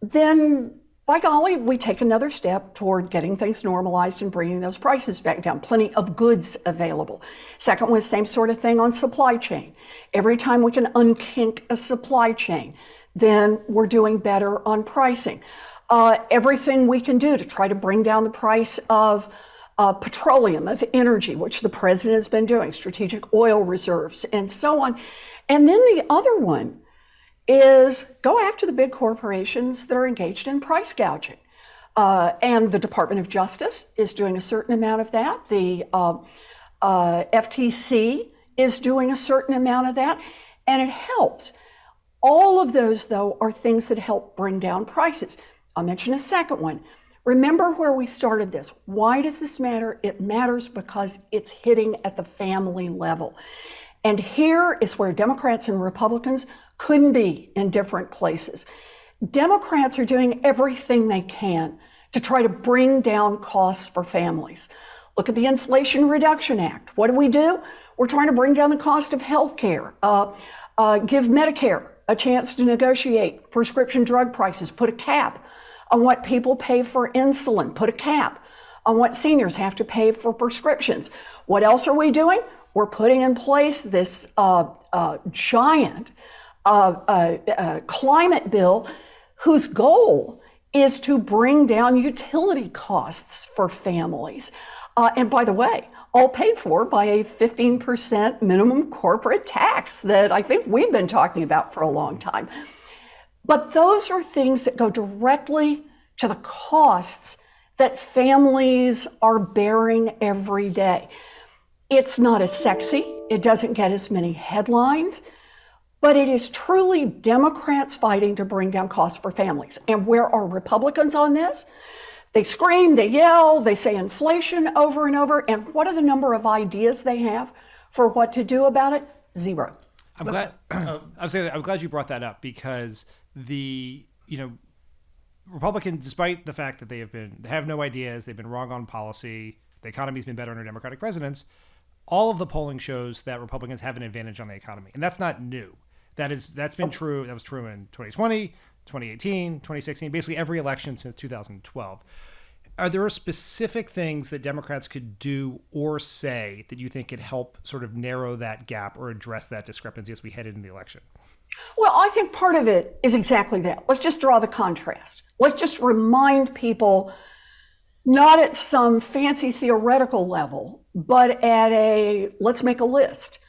then by golly, we take another step toward getting things normalized and bringing those prices back down. Plenty of goods available. Second one, same sort of thing on supply chain. Every time we can unkink a supply chain, then we're doing better on pricing. Everything we can do to try to bring down the price of petroleum, of energy, which the president has been doing, strategic oil reserves, and so on. And then the other one is go after the big corporations that are engaged in price gouging. And the Department of Justice is doing a certain amount of that. The FTC is doing a certain amount of that, and it helps. All of those, though, are things that help bring down prices. I'll mention a second one. Remember where we started this. Why does this matter? It matters because it's hitting at the family level. And here is where Democrats and Republicans couldn't be in different places. Democrats are doing everything they can to try to bring down costs for families. Look at the Inflation Reduction Act. What do? We're trying to bring down the cost of health care, give Medicare a chance to negotiate prescription drug prices, put a cap on what people pay for insulin, put a cap on what seniors have to pay for prescriptions. What else are we doing? We're putting in place this giant climate bill whose goal is to bring down utility costs for families. And by the way, all paid for by a 15% minimum corporate tax that I think we've been talking about for a long time. But those are things that go directly to the costs that families are bearing every day. It's not as sexy, it doesn't get as many headlines, but it is truly Democrats fighting to bring down costs for families. And where are Republicans on this? They scream, they yell, they say inflation over and over, and what are the number of ideas they have for what to do about it? Zero. I'm glad you brought that up, because the Republicans, despite the fact that they have no ideas, they've been wrong on policy, the economy's been better under Democratic presidents, all of the polling shows that Republicans have an advantage on the economy. And that's not new. That's been true. That was true in 2020, 2018, 2016, basically every election since 2012. Are there specific things that Democrats could do or say that you think could help sort of narrow that gap or address that discrepancy as we head into the election? Well, I think part of it is exactly that. Let's just draw the contrast. Let's just remind people, not at some fancy theoretical level, but at let's make a list.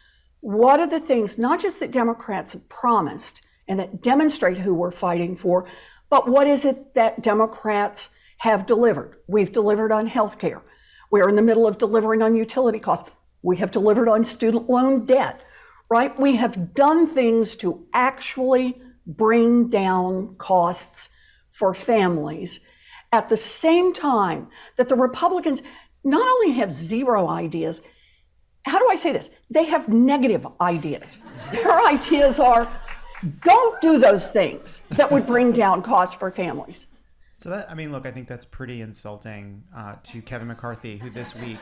What are the things, not just that Democrats have promised and that demonstrate who we're fighting for, but what is it that Democrats have delivered? We've delivered on health care. We're in the middle of delivering on utility costs. We have delivered on student loan debt, right? We have done things to actually bring down costs for families. at the same time that the Republicans not only have zero ideas, how do I say this? They have negative ideas. Their ideas are, don't do those things that would bring down costs for families. So that, I mean, look, I think that's pretty insulting to Kevin McCarthy, who this week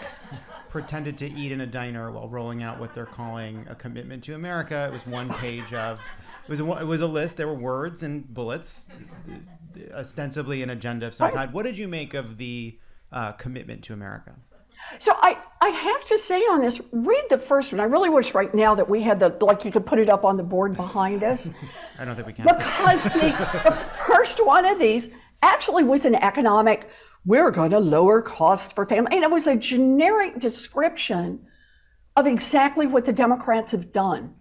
pretended to eat in a diner while rolling out what they're calling a commitment to America. It was one page of, it was a list. There were words and bullets, ostensibly an agenda of some kind. What did you make of the commitment to America? So I have to say on this, read the first one. I really wish right now that we had you could put it up on the board behind us. I don't think we can. Because the first one of these actually was an economic, we're going to lower costs for family. And it was a generic description of exactly what the Democrats have done.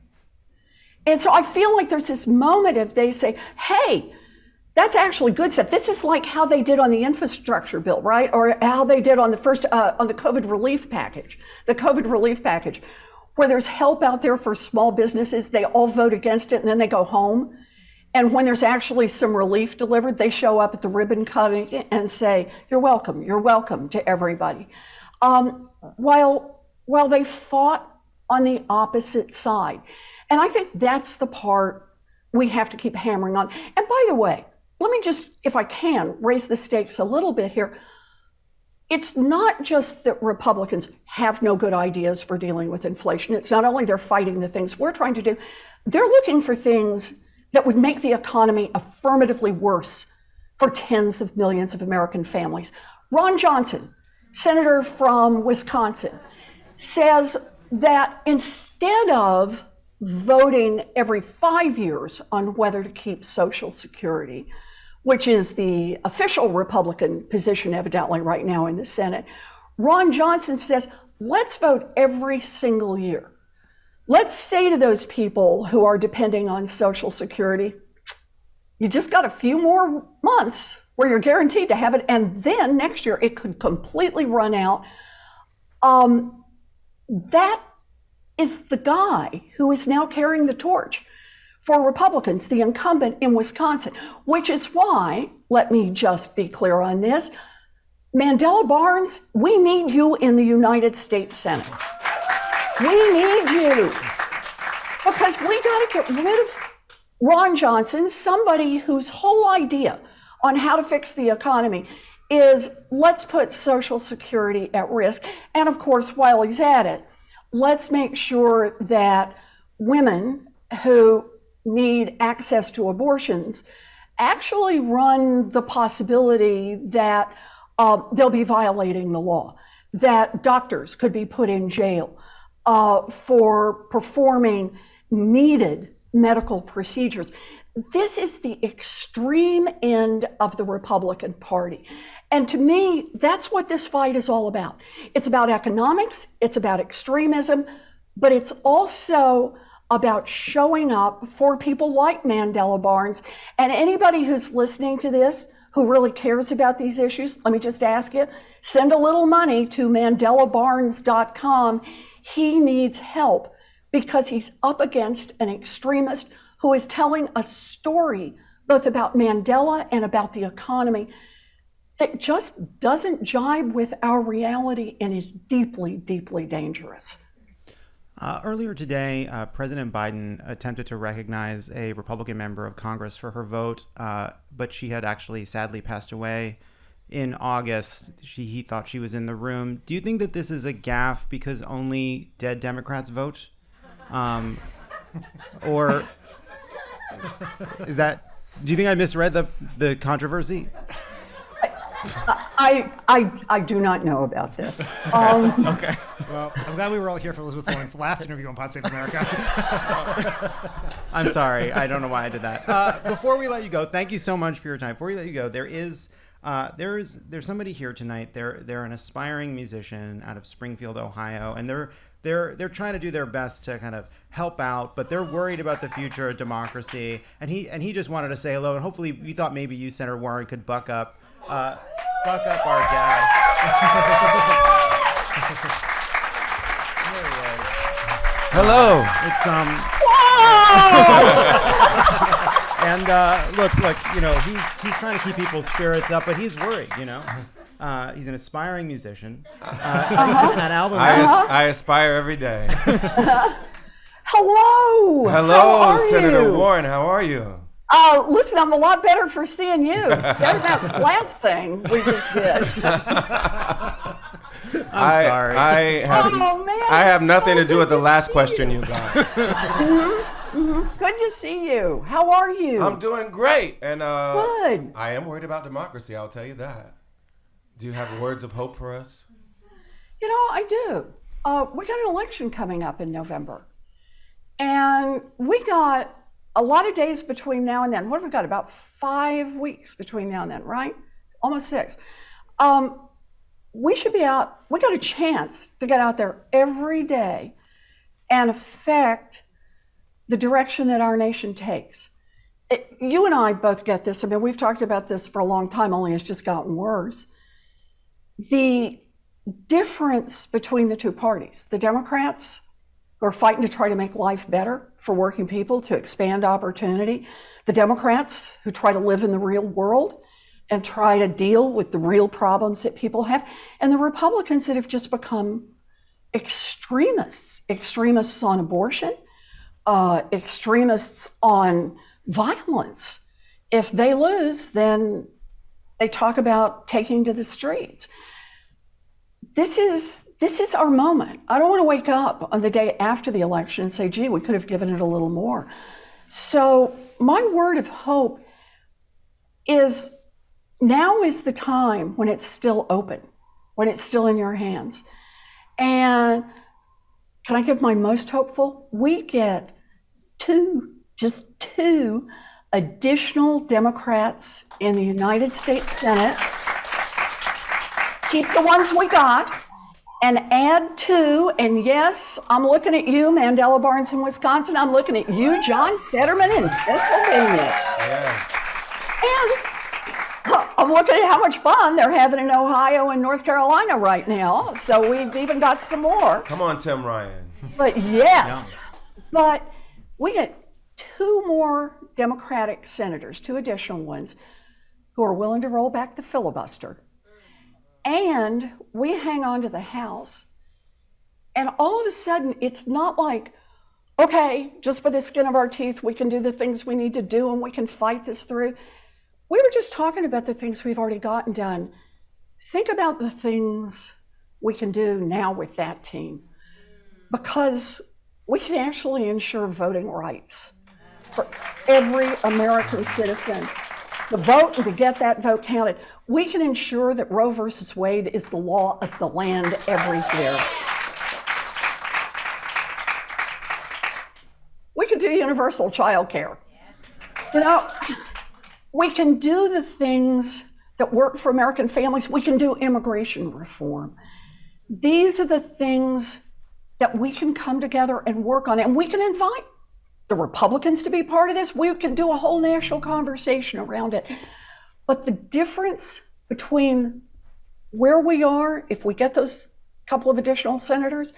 And so I feel like there's this moment if they say, hey, that's actually good stuff. This is like how they did on the infrastructure bill, right? Or how they did on the first, on the COVID relief package, where there's help out there for small businesses. They all vote against it and then they go home. And when there's actually some relief delivered, they show up at the ribbon cutting and say, you're welcome to everybody. While they fought on the opposite side. And I think that's the part we have to keep hammering on. And by the way, let me just, if I can, raise the stakes a little bit here. It's not just that Republicans have no good ideas for dealing with inflation. It's not only they're fighting the things we're trying to do, they're looking for things that would make the economy affirmatively worse for tens of millions of American families. Ron Johnson, senator from Wisconsin, says that instead of voting every 5 years on whether to keep Social Security, which is the official Republican position evidently right now in the Senate, Ron Johnson says, let's vote every single year. Let's say to those people who are depending on Social Security, you just got a few more months where you're guaranteed to have it, and then next year it could completely run out. That is the guy who is now carrying the torch for Republicans, the incumbent in Wisconsin, which is why, let me just be clear on this, Mandela Barnes, we need you in the United States Senate. We need you. Because we got to get rid of Ron Johnson, somebody whose whole idea on how to fix the economy is let's put Social Security at risk. And of course, while he's at it, let's make sure that women who need access to abortions actually run the possibility that they'll be violating the law, that doctors could be put in jail for performing needed medical procedures. This is the extreme end of the Republican Party. And to me, that's what this fight is all about. It's about economics, it's about extremism, but it's also about showing up for people like Mandela Barnes. And anybody who's listening to this who really cares about these issues, let me just ask you, send a little money to mandelabarnes.com. He needs help because he's up against an extremist who is telling a story both about Mandela and about the economy that just doesn't jibe with our reality and is deeply, deeply dangerous. Earlier today, President Biden attempted to recognize a Republican member of Congress for her vote, but she had actually sadly passed away in August. He thought she was in the room. Do you think that this is a gaffe because only dead Democrats vote? Or is that, do you think I misread the controversy? I do not know about this. Okay. Well, I'm glad we were all here for Elizabeth Warren's last interview on Pod Save America. I'm sorry. I don't know why I did that. Before we let you go, thank you so much for your time. Before we let you go, there's somebody here tonight. They're an aspiring musician out of Springfield, Ohio, and they're trying to do their best to kind of help out, but they're worried about the future of democracy. And he just wanted to say hello, and hopefully we thought maybe you, Senator Warren, could buck up our guy. Hello. It's And look, you know, he's trying to keep people's spirits up, but he's worried, you know. He's an aspiring musician. An album. I aspire every day. Hello. Hello, Senator Warren. How are you? Listen, I'm a lot better for seeing you. Better than that last thing we just did. I'm sorry. I have nothing to do with the last question you got. Good to see you. How are you? I'm doing great. And good. I am worried about democracy, I'll tell you that. Do you have words of hope for us? You know, I do. We got an election coming up in November. And we got a lot of days between now and then. What have we got? About 5 weeks between now and then, right? Almost 6. We should be out. We got a chance to get out there every day and affect the direction that our nation takes. You and I both get this. I mean, we've talked about this for a long time, only it's just gotten worse. The difference between the two parties, the Democrats who are fighting to try to make life better for working people, to expand opportunity, the Democrats who try to live in the real world and try to deal with the real problems that people have, and the Republicans that have just become extremists on abortion, extremists on violence. If they lose, then they talk about taking to the streets. This is our moment. I don't want to wake up on the day after the election and say, gee, we could have given it a little more. So my word of hope is now is the time when it's still open, when it's still in your hands. And can I give my most hopeful? We get just two additional Democrats in the United States Senate. Keep the ones we got and add 2. And yes, I'm looking at you, Mandela Barnes in Wisconsin. I'm looking at you, John Fetterman in Pennsylvania. Yes. And I'm looking at how much fun they're having in Ohio and North Carolina right now. So we've even got some more. Come on, Tim Ryan. But yes, but we get 2 more Democratic senators, 2 additional ones, who are willing to roll back the filibuster. And we hang on to the House. And all of a sudden, it's not like, okay, just by the skin of our teeth, we can do the things we need to do and we can fight this through. We were just talking about the things we've already gotten done. Think about the things we can do now with that team. Because we can actually ensure voting rights for every American citizen. To vote and to get that vote counted. We can ensure that Roe versus Wade is the law of the land everywhere. We can do universal child care. You know, we can do the things that work for American families. We can do immigration reform. These are the things that we can come together and work on, and we can invite the Republicans to be part of this. We can do a whole national conversation around it. But the difference between where we are, if we get those couple of additional senators,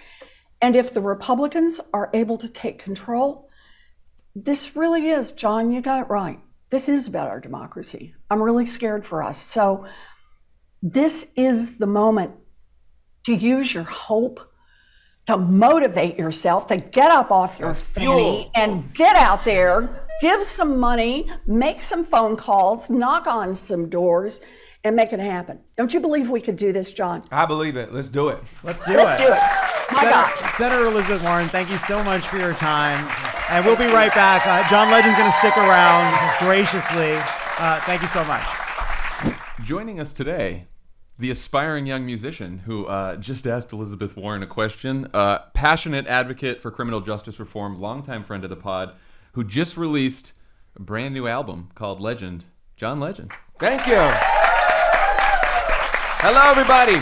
and if the Republicans are able to take control, this really is, John, you got it right. This is about our democracy. I'm really scared for us. So this is the moment to use your hope, to motivate yourself, to get up off your fanny and get out there, give some money, make some phone calls, knock on some doors, and make it happen. Don't you believe we could do this, John? I believe it. Let's do it. Let's do it. My God. Senator Elizabeth Warren, thank you so much for your time. And we'll be right back. John Legend's going to stick around graciously. Thank you so much. Joining us today, the aspiring young musician who just asked Elizabeth Warren a question, passionate advocate for criminal justice reform, longtime friend of the pod, who just released a brand new album called Legend, Jon Legend. Thank you. Hello, everybody.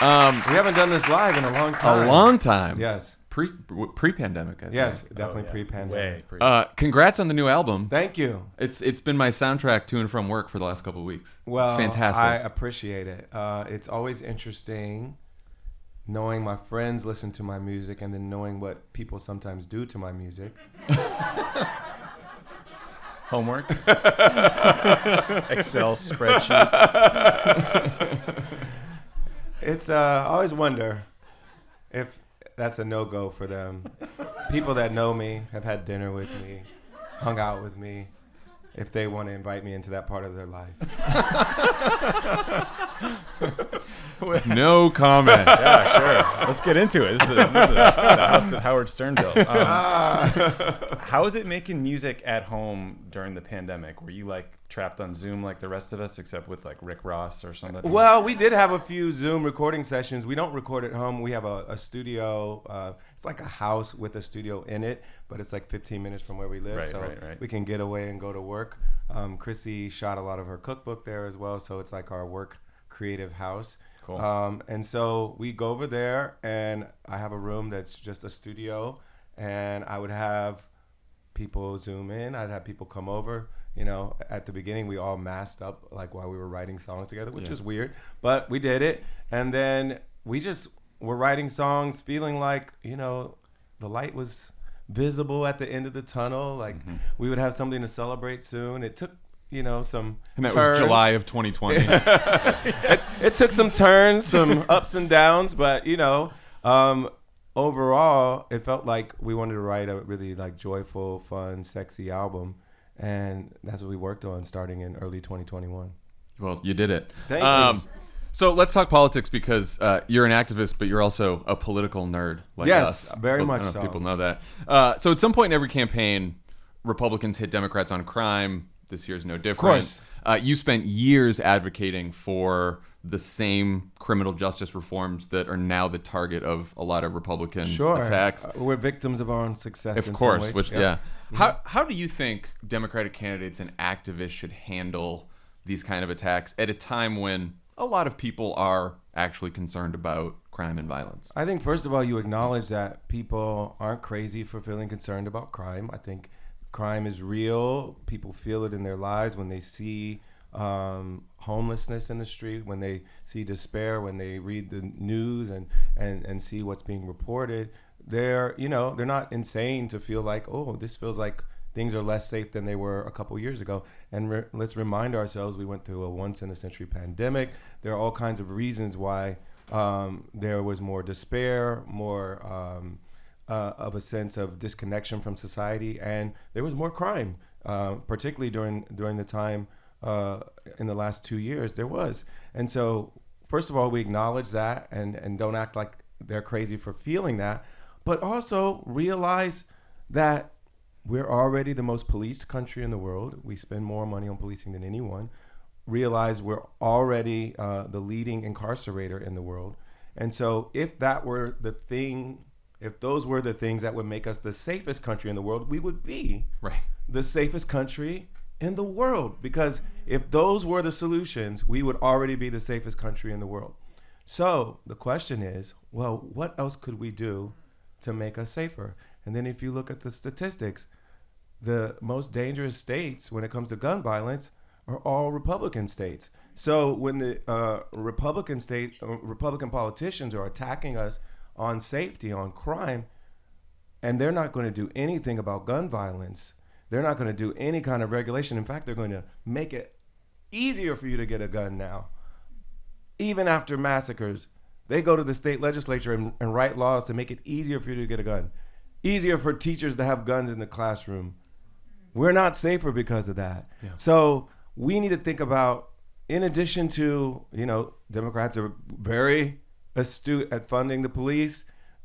We haven't done this live in a long time. A long time. Yes. Pre-pandemic, I think. Yes, definitely pre-pandemic. Congrats on the new album. Thank you. It's been my soundtrack to and from work for the last couple of weeks. Well, it's fantastic. I appreciate it. It's always interesting knowing my friends listen to my music and then knowing what people sometimes do to my music. Homework. Excel spreadsheets. It's I always wonder if that's a no-go for them. People that know me, have had dinner with me, hung out with me, if they want to invite me into that part of their life. No comment. Yeah, sure. Let's get into it. This is the house that Howard Stern built. How is it making music at home during the pandemic? Were you like trapped on Zoom like the rest of us, except with like Rick Ross or something? Well, we did have a few Zoom recording sessions. We don't record at home. We have a studio. It's like a house with a studio in it, but it's like 15 minutes from where we live. Right. We can get away and go to work. Chrissy shot a lot of her cookbook there as well, so it's like our work creative house. Cool. And so we go over there, and I have a room that's just a studio, and I would have people Zoom in. I'd have people come over. You know, at the beginning, we all masked up like while we were writing songs together, which is weird, but we did it. And then we just were writing songs feeling like, you know, the light was visible at the end of the tunnel. Like we would have something to celebrate soon. It took, you know, some And that turns. was July of 2020. It took some turns, some ups and downs, but, you know, overall, it felt like we wanted to write a really like joyful, fun, sexy album. And that's what we worked on starting in early 2021. Well, you did it. Thank you. So let's talk politics, because you're an activist, but you're also a political nerd like us. Yes, very much I don't know so. if people know that. So at some point in every campaign, Republicans hit Democrats on crime. This year's no different. Of course. You spent years advocating for the same criminal justice reforms that are now the target of a lot of Republican attacks. We're victims of our own success. Of in course, some ways. which Yeah. How do you think Democratic candidates and activists should handle these kind of attacks at a time when a lot of people are actually concerned about crime and violence? I think first of all, you acknowledge that people aren't crazy for feeling concerned about crime. I think crime is real. People feel it in their lives when they see homelessness in the street, when they see despair, when they read the news and see what's being reported. They're not insane to feel like, oh, this feels like things are less safe than they were a couple years ago. And let's remind ourselves, we went through a once-in-a-century pandemic. There are all kinds of reasons why there was more despair, more of a sense of disconnection from society, and there was more crime, particularly during the time in the last 2 years there was. And so, first of all, we acknowledge that and don't act like they're crazy for feeling that, but also realize that we're already the most policed country in the world. We spend more money on policing than anyone. Realize we're already the leading incarcerator in the world. And so if that were the thing, if those were the things that would make us the safest country in the world, we would be the safest country in the world. Because if those were the solutions, we would already be the safest country in the world. So the question is, well, what else could we do to make us safer? And then if you look at the statistics, the most dangerous states when it comes to gun violence are all Republican states. So when the Republican politicians are attacking us on safety, on crime, and they're not going to do anything about gun violence, they're not going to do any kind of regulation. In fact, they're going to make it easier for you to get a gun now. Even after massacres, they go to the state legislature and write laws to make it easier for you to get a gun. Easier for teachers to have guns in the classroom. We're not safer because of that. Yeah. So we need to think about, in addition to, Democrats are very astute at funding the police,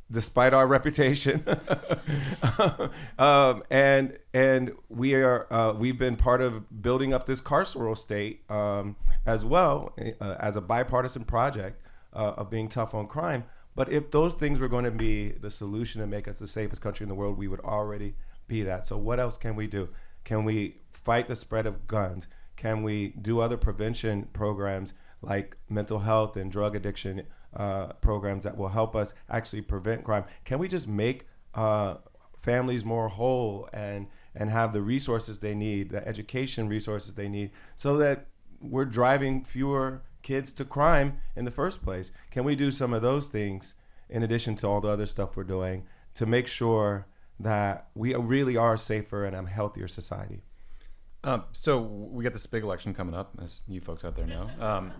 despite our reputation. And we've been part of building up this carceral state as well, as a bipartisan project of being tough on crime. But if those things were going to be the solution to make us the safest country in the world, we would already be that. So what else can we do? Can we fight the spread of guns? Can we do other prevention programs like mental health and drug addiction programs that will help us actually prevent crime? Can we just make families more whole and have the resources they need, the education resources they need, so that we're driving fewer kids to crime in the first place? Can we do some of those things in addition to all the other stuff we're doing to make sure that we really are safer and a healthier society? So we got this big election coming up, as you folks out there know.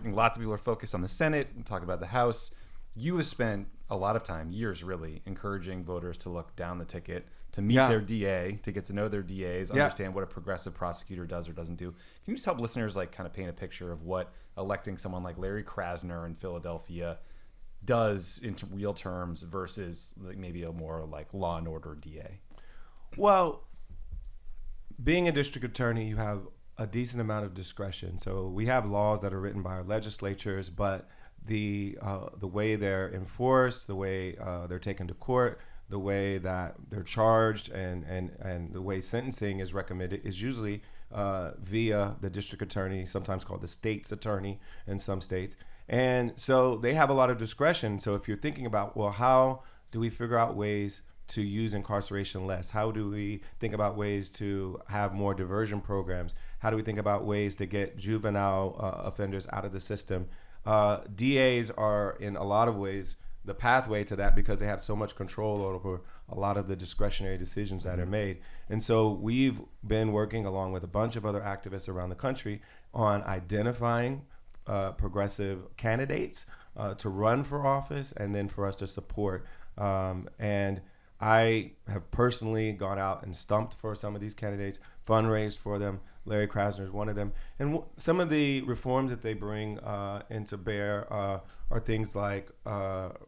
Lots of people are focused on the Senate and talking about the House. You have spent a lot of time, years really, encouraging voters to look down the ticket, to meet their DA, to get to know their DAs, understand what a progressive prosecutor does or doesn't do. Can you just help listeners like kind of paint a picture of what electing someone like Larry Krasner in Philadelphia does in real terms versus like maybe a more like law and order DA? Well, being a district attorney, you have a decent amount of discretion. So we have laws that are written by our legislatures, but the way they're enforced, the way they're taken to court, the way that they're charged, and the way sentencing is recommended is usually via the district attorney, sometimes called the state's attorney in some states. And so they have a lot of discretion. So if you're thinking about, well, how do we figure out ways to use incarceration less? How do we think about ways to have more diversion programs? How do we think about ways to get juvenile offenders out of the system? DAs are in a lot of ways the pathway to that because they have so much control over a lot of the discretionary decisions that are made. And so we've been working along with a bunch of other activists around the country on identifying progressive candidates to run for office and then for us to support. And I have personally gone out and stumped for some of these candidates, fundraised for them. Larry Krasner is one of them. And some of the reforms that they bring into bear are things like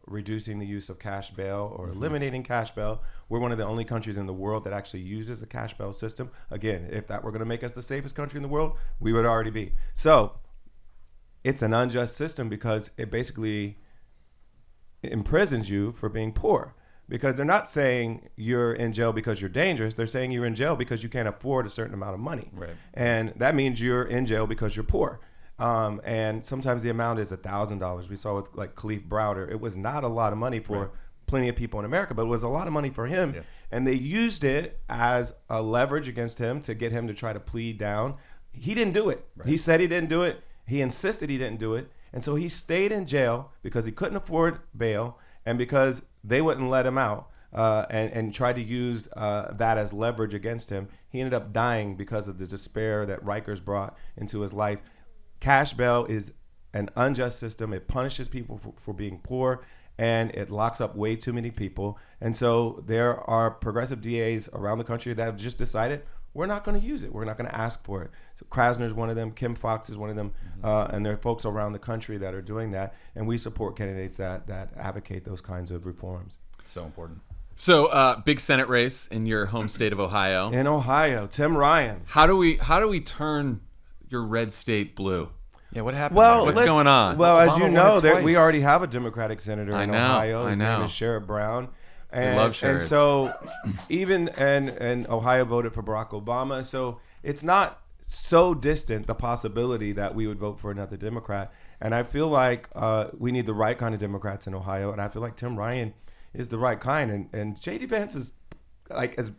reducing the use of cash bail or eliminating cash bail. We're one of the only countries in the world that actually uses a cash bail system. Again, if that were going to make us the safest country in the world, we would already be. So it's an unjust system because it basically imprisons you for being poor. Because they're not saying you're in jail because you're dangerous. They're saying you're in jail because you can't afford a certain amount of money. Right. And that means you're in jail because you're poor. And sometimes the amount is $1,000. We saw with like Khalif Browder. It was not a lot of money for plenty of people in America, but it was a lot of money for him. Yeah. And they used it as a leverage against him to get him to try to plead down. He didn't do it. Right. He said he didn't do it. He insisted he didn't do it. And so he stayed in jail because he couldn't afford bail and because they wouldn't let him out and tried to use that as leverage against him. He ended up dying because of the despair that Rikers brought into his life. Cash bail is an unjust system. It punishes people for being poor, and it locks up way too many people. And so there are progressive DAs around the country that have just decided, we're not going to use it. We're not going to ask for it. So Krasner is one of them. Kim Foxx is one of them. And there are folks around the country that are doing that. And we support candidates that advocate those kinds of reforms. So important. So big Senate race in your home state of Ohio. In Ohio, Tim Ryan. How do we turn your red state blue? Yeah, what happened? Well, what's going on? Well, as Obama you know, won it we twice. already have a Democratic senator in Ohio. His I know. name is Sherrod Brown. And, love Sherrod. And so even and Ohio voted for Barack Obama. So it's not so distant, the possibility that we would vote for another Democrat. And I feel like we need the right kind of Democrats in Ohio. And I feel like Tim Ryan is the right kind. And J.D. Vance is like as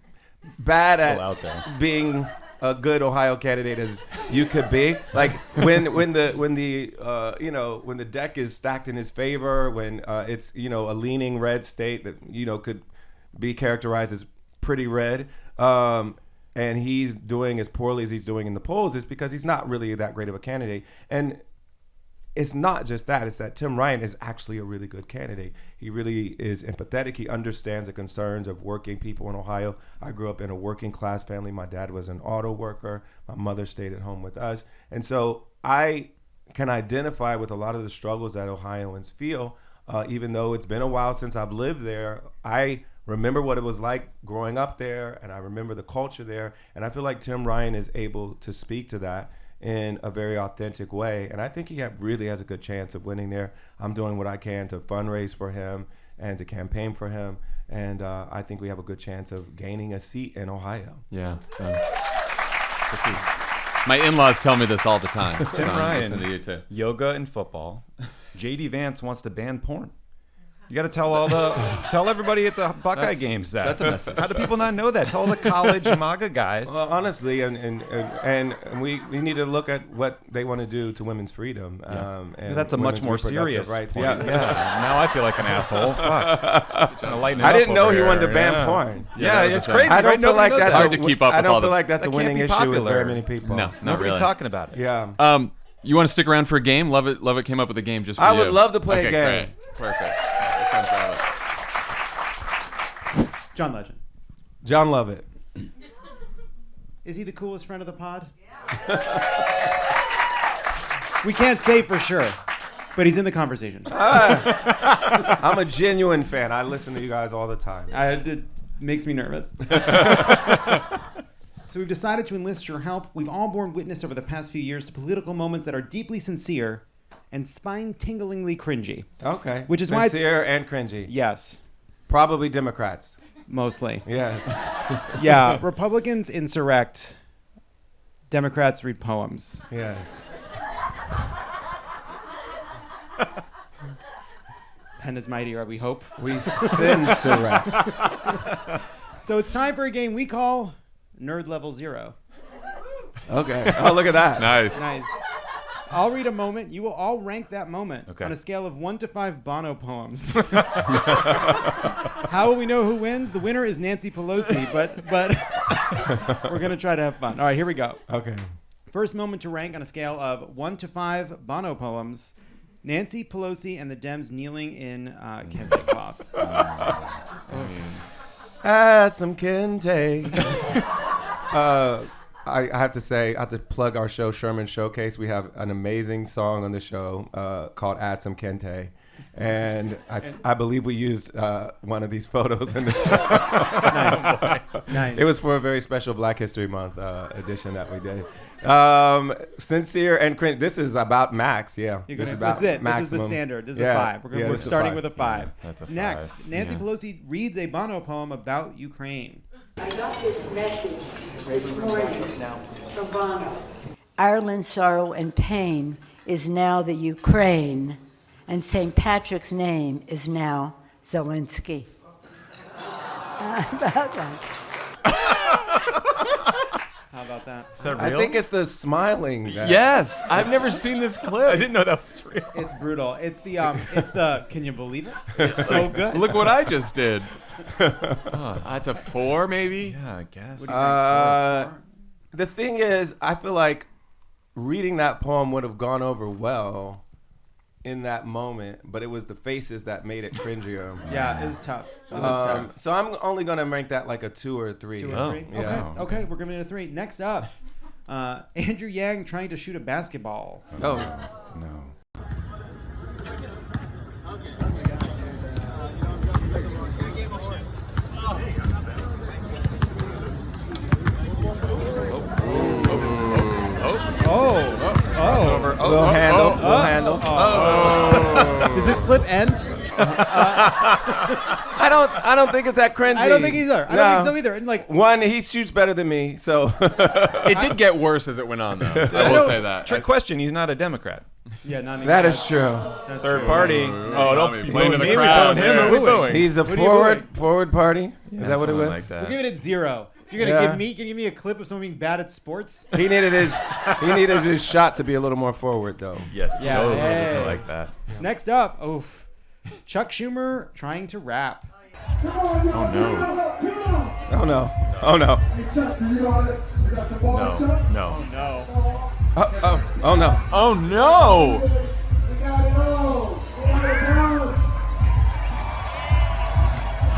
bad at being a good Ohio candidate as you could be. Like when the deck is stacked in his favor, when it's a leaning red state that could be characterized as pretty red, and he's doing as poorly as he's doing in the polls, is because he's not really that great of a candidate. And it's not just that, it's that Tim Ryan is actually a really good candidate. He really is empathetic. He understands the concerns of working people in Ohio. I grew up in a working class family. My dad was an auto worker. My mother stayed at home with us. And so I can identify with a lot of the struggles that Ohioans feel, even though it's been a while since I've lived there. I remember what it was like growing up there, and I remember the culture there. And I feel like Tim Ryan is able to speak to that in a very authentic way. And I think he really has a good chance of winning there. I'm doing what I can to fundraise for him and to campaign for him. And I think we have a good chance of gaining a seat in Ohio. Yeah. My in-laws tell me this all the time. Tim Ryan, to you too. Yoga and football. J.D. Vance wants to ban porn. You got to tell everybody at the Buckeye games that. That's a message. How do people not know that? Tell all the college MAGA guys. Well, honestly, and we need to look at what they want to do to women's freedom. And that's a much women's more reproductive serious rights. point. Yeah. Now I feel like an asshole. Fuck. I didn't know he wanted to ban porn. Yeah, it's crazy. I don't feel like that's hard to keep up I with don't all feel the- like that's a That can't winning be issue with popular. very many people. No, not Nobody's really. talking about it. Yeah. You want to stick around for a game? Lovett came up with a game just for I you. would love to play a Okay, game. Great. Perfect. Here comes Lovett. John Legend. Jon Lovett. Is he the coolest friend of the pod? We can't say for sure, but he's in the conversation. I'm a genuine fan. I listen to you guys all the time. It makes me nervous. So we've decided to enlist your help. We've all borne witness over the past few years to political moments that are deeply sincere and spine-tinglingly cringy. Okay. Which is why it's- sincere and cringy. Yes, Probably Democrats. mostly. Yes. Yeah, Republicans insurrect. Democrats read poems. Yes. Pen is mightier, we hope. We sinsurrect. So it's time for a game we call Nerd Level 0. Okay. Oh, look at that. Nice. Nice. I'll read a moment. You will all rank that moment Okay. on a scale of 1 to 5 Bono poems. How will we know who wins? The winner is Nancy Pelosi, but we're going to try to have fun. All right, here we go. Okay. First moment to rank on a scale of 1 to 5 Bono poems. Nancy Pelosi and the Dems kneeling in kente cloth. Some kente. I have to say, I have to plug our show, Sherman Showcase. We have an amazing song on the show called Add Some Kente. And I believe we used one of these photos in the show. Nice. It was for a very special Black History Month edition that we did. Sincere and cringe. This is about max, yeah. You're This is gonna, about that's it. maximum. This is the standard. This is Yeah. a 5. We're This is starting 5. with a 5. That's a 5. Next, Nancy Pelosi reads a Bono poem about Ukraine. I got this message this morning from Bono. Ireland's sorrow and pain is now the Ukraine, and St. Patrick's name is now Zelensky. About that. How about that? Is that I real? think it's the smiling. Yes. I've never seen this clip. I didn't know that was real. It's brutal. It's the can you believe it? It's so good. Look what I just did. That's a 4, maybe? Yeah, I guess. The thing is, I feel like reading that poem would have gone over well in that moment, but it was the faces that made it cringier. Yeah, it was tough. It was tough. So I'm only gonna rank that like a 2 or a 3. 2 or 3? yeah. Okay, we're giving it a 3. Next up, Andrew Yang trying to shoot a basketball. Oh. No. We'll handle. Does this clip end? I don't think it's that cringy. I don't think either. I don't think so either. And like, one, he shoots better than me, so It did get worse as it went on, though. I will say that. Trick question. He's not a Democrat. yeah, not that is true. That's Third true. party. Oh, don't be playing to the me. crowd. We booing him. Or we booing? He's a What are you forward party. Is that what it Something was? like that. We're giving it 0. You're gonna Yeah. give me a clip of someone being bad at sports? He needed his shot to be a little more forward, though. Yes. Yeah, totally. hey. I like that. Next up, Chuck Schumer trying to rap. Oh no. No. No. Oh no. Oh, no.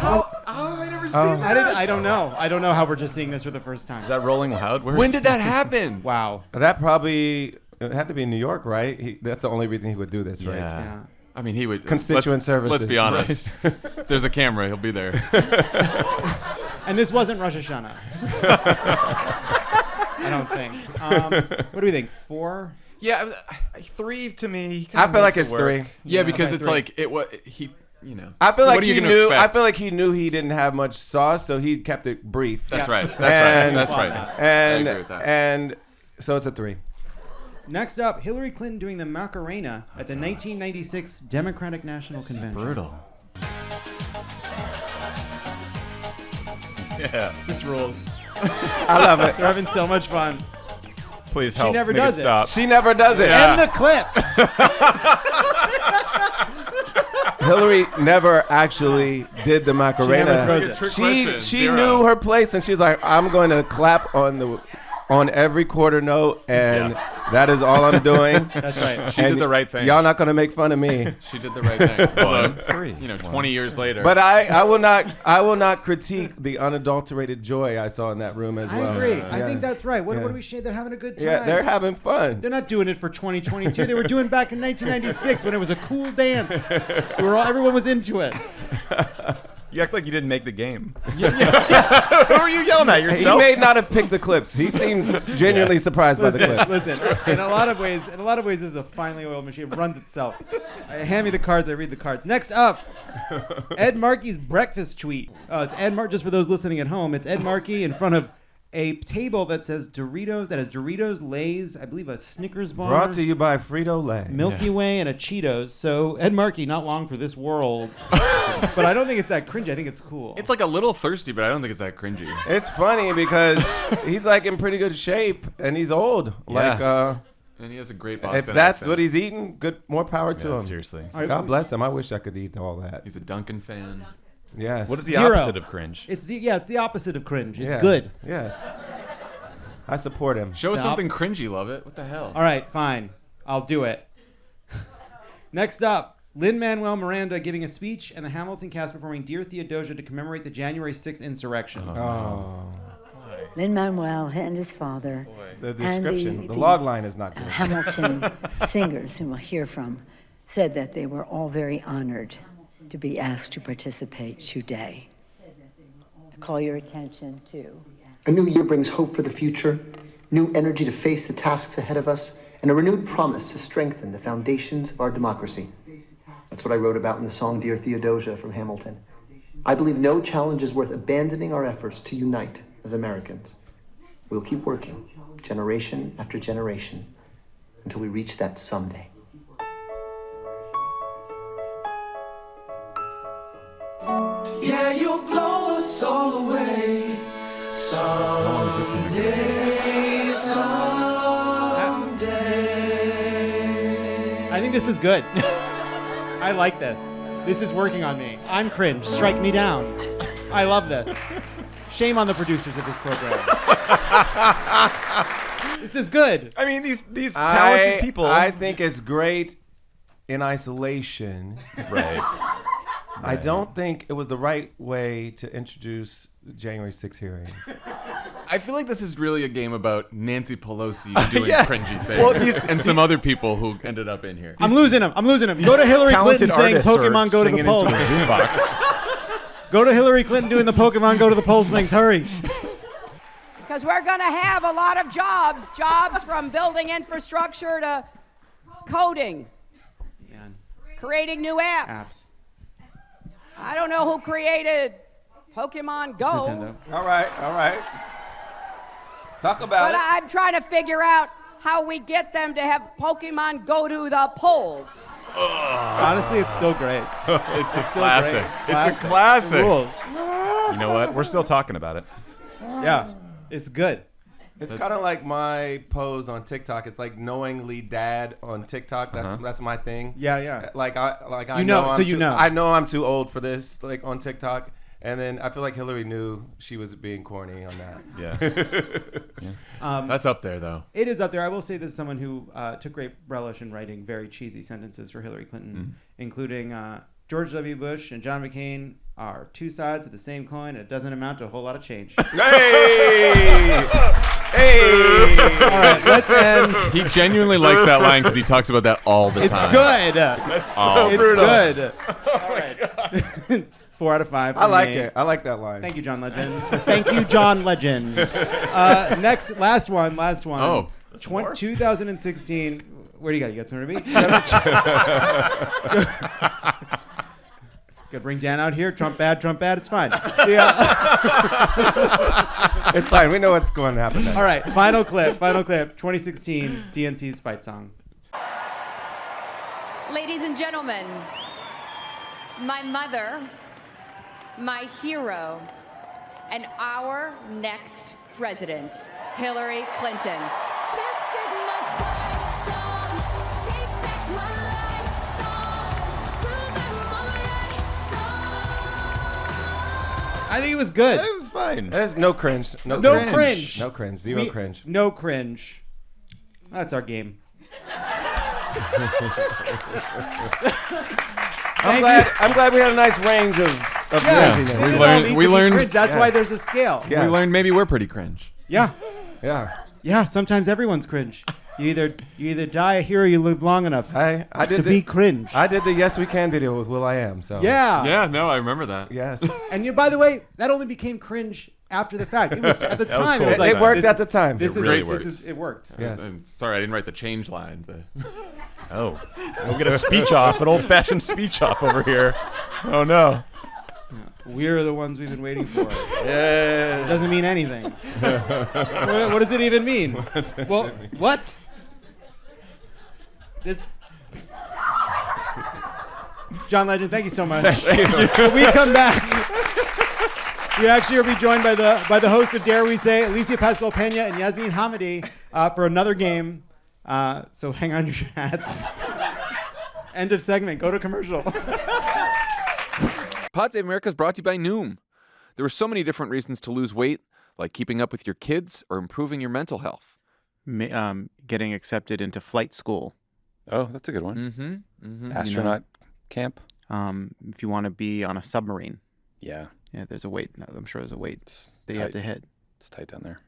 How have I never seen that? I don't know. I don't know how we're just seeing this for the first time. Is that Rolling Loud? When did that happen? Wow. That probably it had to be in New York, right? That's the only reason he would do this, right? Yeah. Yeah. I mean, he would. Constituent services. Let's be honest. There's a camera. He'll be there. And this wasn't Rosh Hashanah. I don't think. What do we think? 4? Yeah. 3 to me. I feel like it's 3. Yeah, because okay, it's 3. like he. You know. I feel like what are you he gonna knew. expect? I feel like he knew he didn't have much sauce, so he kept it brief. That's Yes. right. And- That's right. And I agree with that. and so it's a 3. Next up, Hillary Clinton doing the Macarena at the 1996 Democratic National Convention. Brutal. Yeah. This rules. I love it. They're having so much fun. Please help. She never Make does it stop. She never does it. End the clip. Hillary never actually did the Macarena. never throws it. Trick She question. she Zero. knew her place, and she was like, "I'm going to clap on every quarter note, and that is all I'm doing." That's right. She did the right thing. Y'all not going to make fun of me. She did the right thing. One, Look, three. 20 years later. But I will not critique the unadulterated joy I saw in that room as well. I agree. Yeah. I think that's right. What Yeah. are we saying? They're having a good time. Yeah, they're having fun. They're not doing it for 2022. They were doing back in 1996 when it was a cool dance. Everyone was into it. You act like you didn't make the game. Who are you yelling at? He Yourself? may not have picked the clips. He seems genuinely surprised by the clips. Listen. In a lot of ways, this is a finely oiled machine. It runs itself. Hand me the cards. I read the cards. Next up, Ed Markey's breakfast tweet. It's Ed Markey. Just for those listening at home, it's Ed Markey in front of a table that says Doritos. That has Doritos, Lay's, I believe a Snickers bar. Brought to you by Frito-Lay. Milky Way and a Cheetos. So Ed Markey, not long for this world. But I don't think it's that cringy. I think it's cool. it's like a little thirsty, but I don't think it's that cringy. It's funny because he's like in pretty good shape and he's old. Like And he has a great Boston if that's accent. what he's eating, more power to him. Seriously. God bless him. I wish I could eat all that. He's a Duncan fan. Yes. What is the Zero. opposite of cringe? It's the opposite of cringe. It's Yeah. good. Yes. I support him. Show us Stop. something cringy, love it. What the hell? All right, fine. I'll do it. Next up, Lin-Manuel Miranda giving a speech and the Hamilton cast performing Dear Theodosia to commemorate the January 6th insurrection. Lin-Manuel and his father. The and description, the log line is not good. Hamilton singers, whom we'll hear from, said that they were all very honored to be asked to participate today. I call your attention to A new year brings hope for the future, new energy to face the tasks ahead of us, and a renewed promise to strengthen the foundations of our democracy. That's what I wrote about in the song Dear Theodosia from Hamilton. I believe no challenge is worth abandoning our efforts to unite as Americans. We'll keep working, generation after generation, until we reach that someday. Yeah, you'll blow us all away someday, someday. I think this is good. I like this. This is working on me. I'm cringe. Strike me down. I love this. Shame on the producers of this program. This is good. I mean, these talented people. I think it's great in isolation. Right. I don't think it was the right way to introduce the January 6th hearings. I feel like this is really a game about Nancy Pelosi doing Yeah. cringy things Well, and some other people who ended up in here. I'm losing him. Go to Hillary Clinton saying Pokemon go to the polls. Go to Hillary Clinton doing the Pokemon go to the polls things. Hurry. Because we're going to have a lot of jobs from building infrastructure to coding, creating new apps. I don't know who created Pokemon Go, Nintendo. All right. Talk about but I'm trying to figure out how we get them to have Pokemon go to the polls. Honestly, it's still great. It's a still classic. great. It's a classic. It rules. You know what? We're still talking about it. Yeah, it's good. It's kind of like my pose on TikTok. It's like knowingly dad on TikTok. That's my thing. Yeah. Like I You know, I'm so you too, know. I know I'm too old for this. Like on TikTok, and then I feel like Hillary knew she was being corny on that. Yeah. That's up there though. It is up there. I will say this as someone who took great relish in writing very cheesy sentences for Hillary Clinton, including George W. Bush and John McCain are two sides of the same coin, and it doesn't amount to a whole lot of change. Hey! All right, let's end. He genuinely likes that line because he talks about that all the time. It's good. That's so It's brutal. good. All right. 4 out of 5. I like it. I like that line. Thank you, John Legend. Thank you, John Legend. Last one. Oh. 2016. Where do you go? You got somewhere to be? Good. Bring Dan out here. Trump bad. It's fine. It's fine. We know what's going to happen next. All right. Final clip. 2016 DNC's fight song. Ladies and gentlemen, my mother, my hero, and our next president, Hillary Clinton. This is my fight song. Take back my life song. Prove I'm alright song. I think it was good. It was fine. There's no cringe. No cringe. No cringe. Zero cringe. No cringe. That's our game. I'm glad we had a nice range of cringiness. We learned. That's why there's a scale. Yeah. We learned maybe we're pretty cringe. Yeah. Yeah. Yeah. Sometimes everyone's cringe. You either die a hero, or you live long enough I did to be cringe. I did the Yes We Can video with Will I Am. So Yeah. Yeah, no, I remember that. Yes. And by the way, that only became cringe after the fact. It was at the That was time. cool. It was like It worked at the time. This It is really it worked. Yes. I'm sorry, I didn't write the change line. Oh, we'll get a speech off, an old-fashioned speech off over here. Oh no. We're the ones we've been waiting for. Yeah. It doesn't mean anything. What does it even mean? Well, what? This. John Legend, thank you so much. When we come back, we actually will be joined by the hosts of Dare We Say, Alicia Pascal Pena and Yasmin Hamidi, for another game. So hang on your hats. End of segment. Go to commercial. Pod Save America is brought to you by Noom. There are so many different reasons to lose weight, like keeping up with your kids or improving your mental health. Getting accepted into flight school. Oh, that's a good one. Mm-hmm. Mm-hmm. Astronaut camp. If you want to be on a submarine. Yeah. Yeah, there's a weight. I'm sure there's a weight that you have to hit. It's tight down there.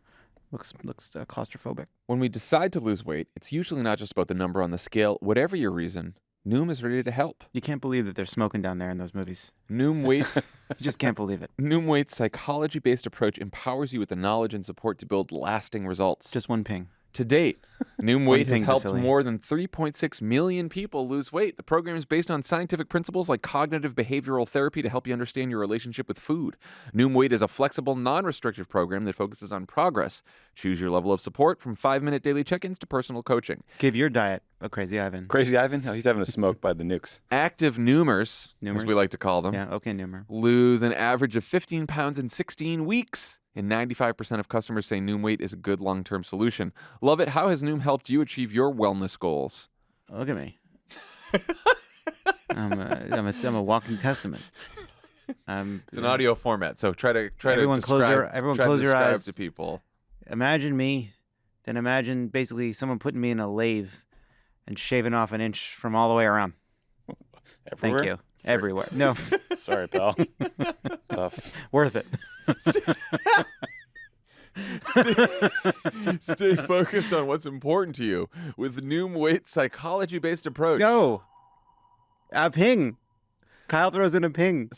Looks claustrophobic. When we decide to lose weight, it's usually not just about the number on the scale. Whatever your reason, Noom is ready to help. You can't believe that they're smoking down there in those movies. Noom Weight's You just can't believe it. Noom Weight's psychology-based approach empowers you with the knowledge and support to build lasting results. Just one ping. To date, Noom Weight has ping, helped Vasily. more than 3.6 million people lose weight. The program is based on scientific principles like cognitive behavioral therapy to help you understand your relationship with food. Noom Weight is a flexible, non-restrictive program that focuses on progress. Choose your level of support from 5-minute daily check-ins to personal coaching. Give your diet a Crazy Ivan. Crazy Ivan? Oh, he's having a smoke by the nukes. Active Noomers, as we like to call them, Yeah, okay, Noomer. lose an average of 15 pounds in 16 weeks. And 95% of customers say Noom Weight is a good long-term solution. Love it. How has Noom helped you achieve your wellness goals? Look at me. I'm a walking testament. It's an audio format, so try to Everyone describe, close your describe eyes to people. Imagine me, then imagine basically someone putting me in a lathe and shaving off an inch from all the way around. Everywhere? Thank you. Everywhere. No. Sorry, pal. Tough. Worth it. Stay focused on what's important to you with Noom Weight's psychology-based approach. Go. A ping. Kyle throws in a ping.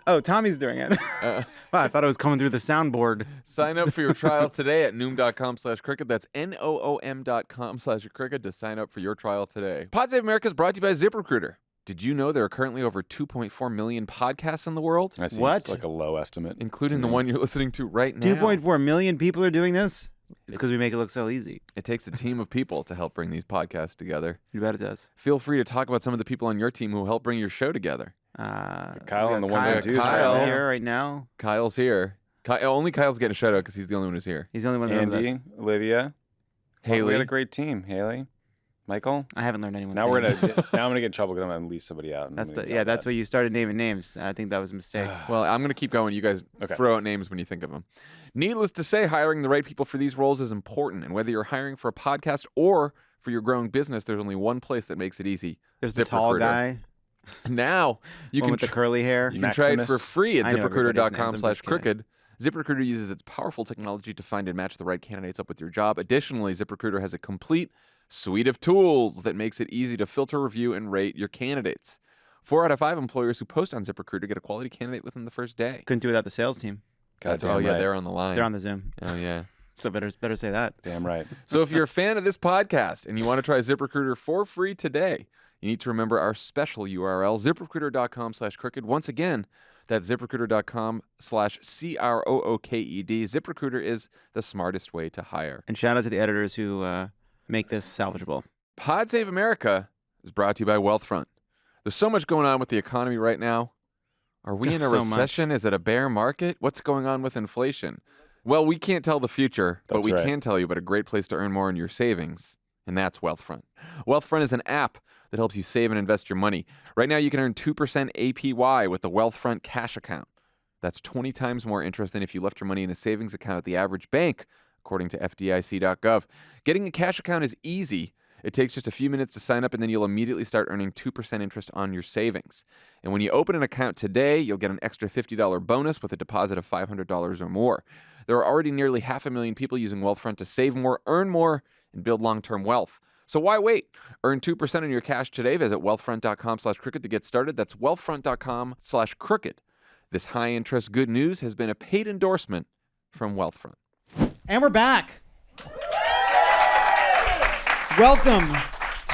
Oh, Tommy's doing it. Wow, I thought it was coming through the soundboard. Sign up for your trial today at Noom.com/cricket. That's NOOM.com/cricket to sign up for your trial today. Pod Save America is brought to you by ZipRecruiter. Did you know there are currently over 2.4 million podcasts in the world? That seems What? like a low estimate. Including the one you're listening to right now. 2.4 million people are doing this? It's because we make it look so easy. It takes a team of people to help bring these podcasts together. You bet it does. Feel free to talk about some of the people on your team who will help bring your show together. Kyle and the one Kyle, that dudes Kyle. right here right now. Kyle's here. Only Kyle's getting a shout out because he's the only one who's here. He's the only one that remembers Andy, us. Olivia, Haley. We had a great team. Haley, Michael. I haven't learned anyone's Now name. I'm gonna get in trouble because I'm gonna leave somebody out. That's why you started naming names. I think that was a mistake. Well, I'm going to keep going. You guys Okay. throw out names when you think of them. Needless to say, hiring the right people for these roles is important. And whether you're hiring for a podcast or for your growing business, there's only one place that makes it easy. There's the tall ZipRecruiter. guy. Now you One can with the curly hair. You can try it for Maximus. free at I know everybody's names, I'm just ZipRecruiter.com/crooked. ZipRecruiter uses its powerful technology to find and match the right candidates up with your job. Additionally, ZipRecruiter has a complete suite of tools that makes it easy to filter, review, and rate your candidates. 4 out of 5 employers who post on ZipRecruiter get a quality candidate within the first day. Couldn't do it without the sales team. Oh yeah, they're on the line. They're on the Zoom. Oh yeah. So better say that. Damn right. So if you're a fan of this podcast and you want to try ZipRecruiter for free today, you need to remember our special URL, ZipRecruiter.com/crooked. Once again, that's ZipRecruiter.com/CROOKED. ZipRecruiter is the smartest way to hire. And shout out to the editors who make this salvageable. Pod Save America is brought to you by Wealthfront. There's so much going on with the economy right now. Are we in a So much. recession? Is it a bear market? What's going on with inflation? Well, we can't tell the future, but That's we right. can tell you about a great place to earn more in your savings, and that's Wealthfront. Wealthfront is an app that helps you save and invest your money. Right now, you can earn 2% APY with the Wealthfront cash account. That's 20 times more interest than if you left your money in a savings account at the average bank, according to FDIC.gov. Getting a cash account is easy. It takes just a few minutes to sign up, and then you'll immediately start earning 2% interest on your savings. And when you open an account today, you'll get an extra $50 bonus with a deposit of $500 or more. There are already nearly 500,000 people using Wealthfront to save more, earn more, and build long-term wealth. So why wait? Earn 2% on your cash today. Visit wealthfront.com/crooked to get started. That's wealthfront.com/crooked. This high-interest good news has been a paid endorsement from Wealthfront. And we're back. Welcome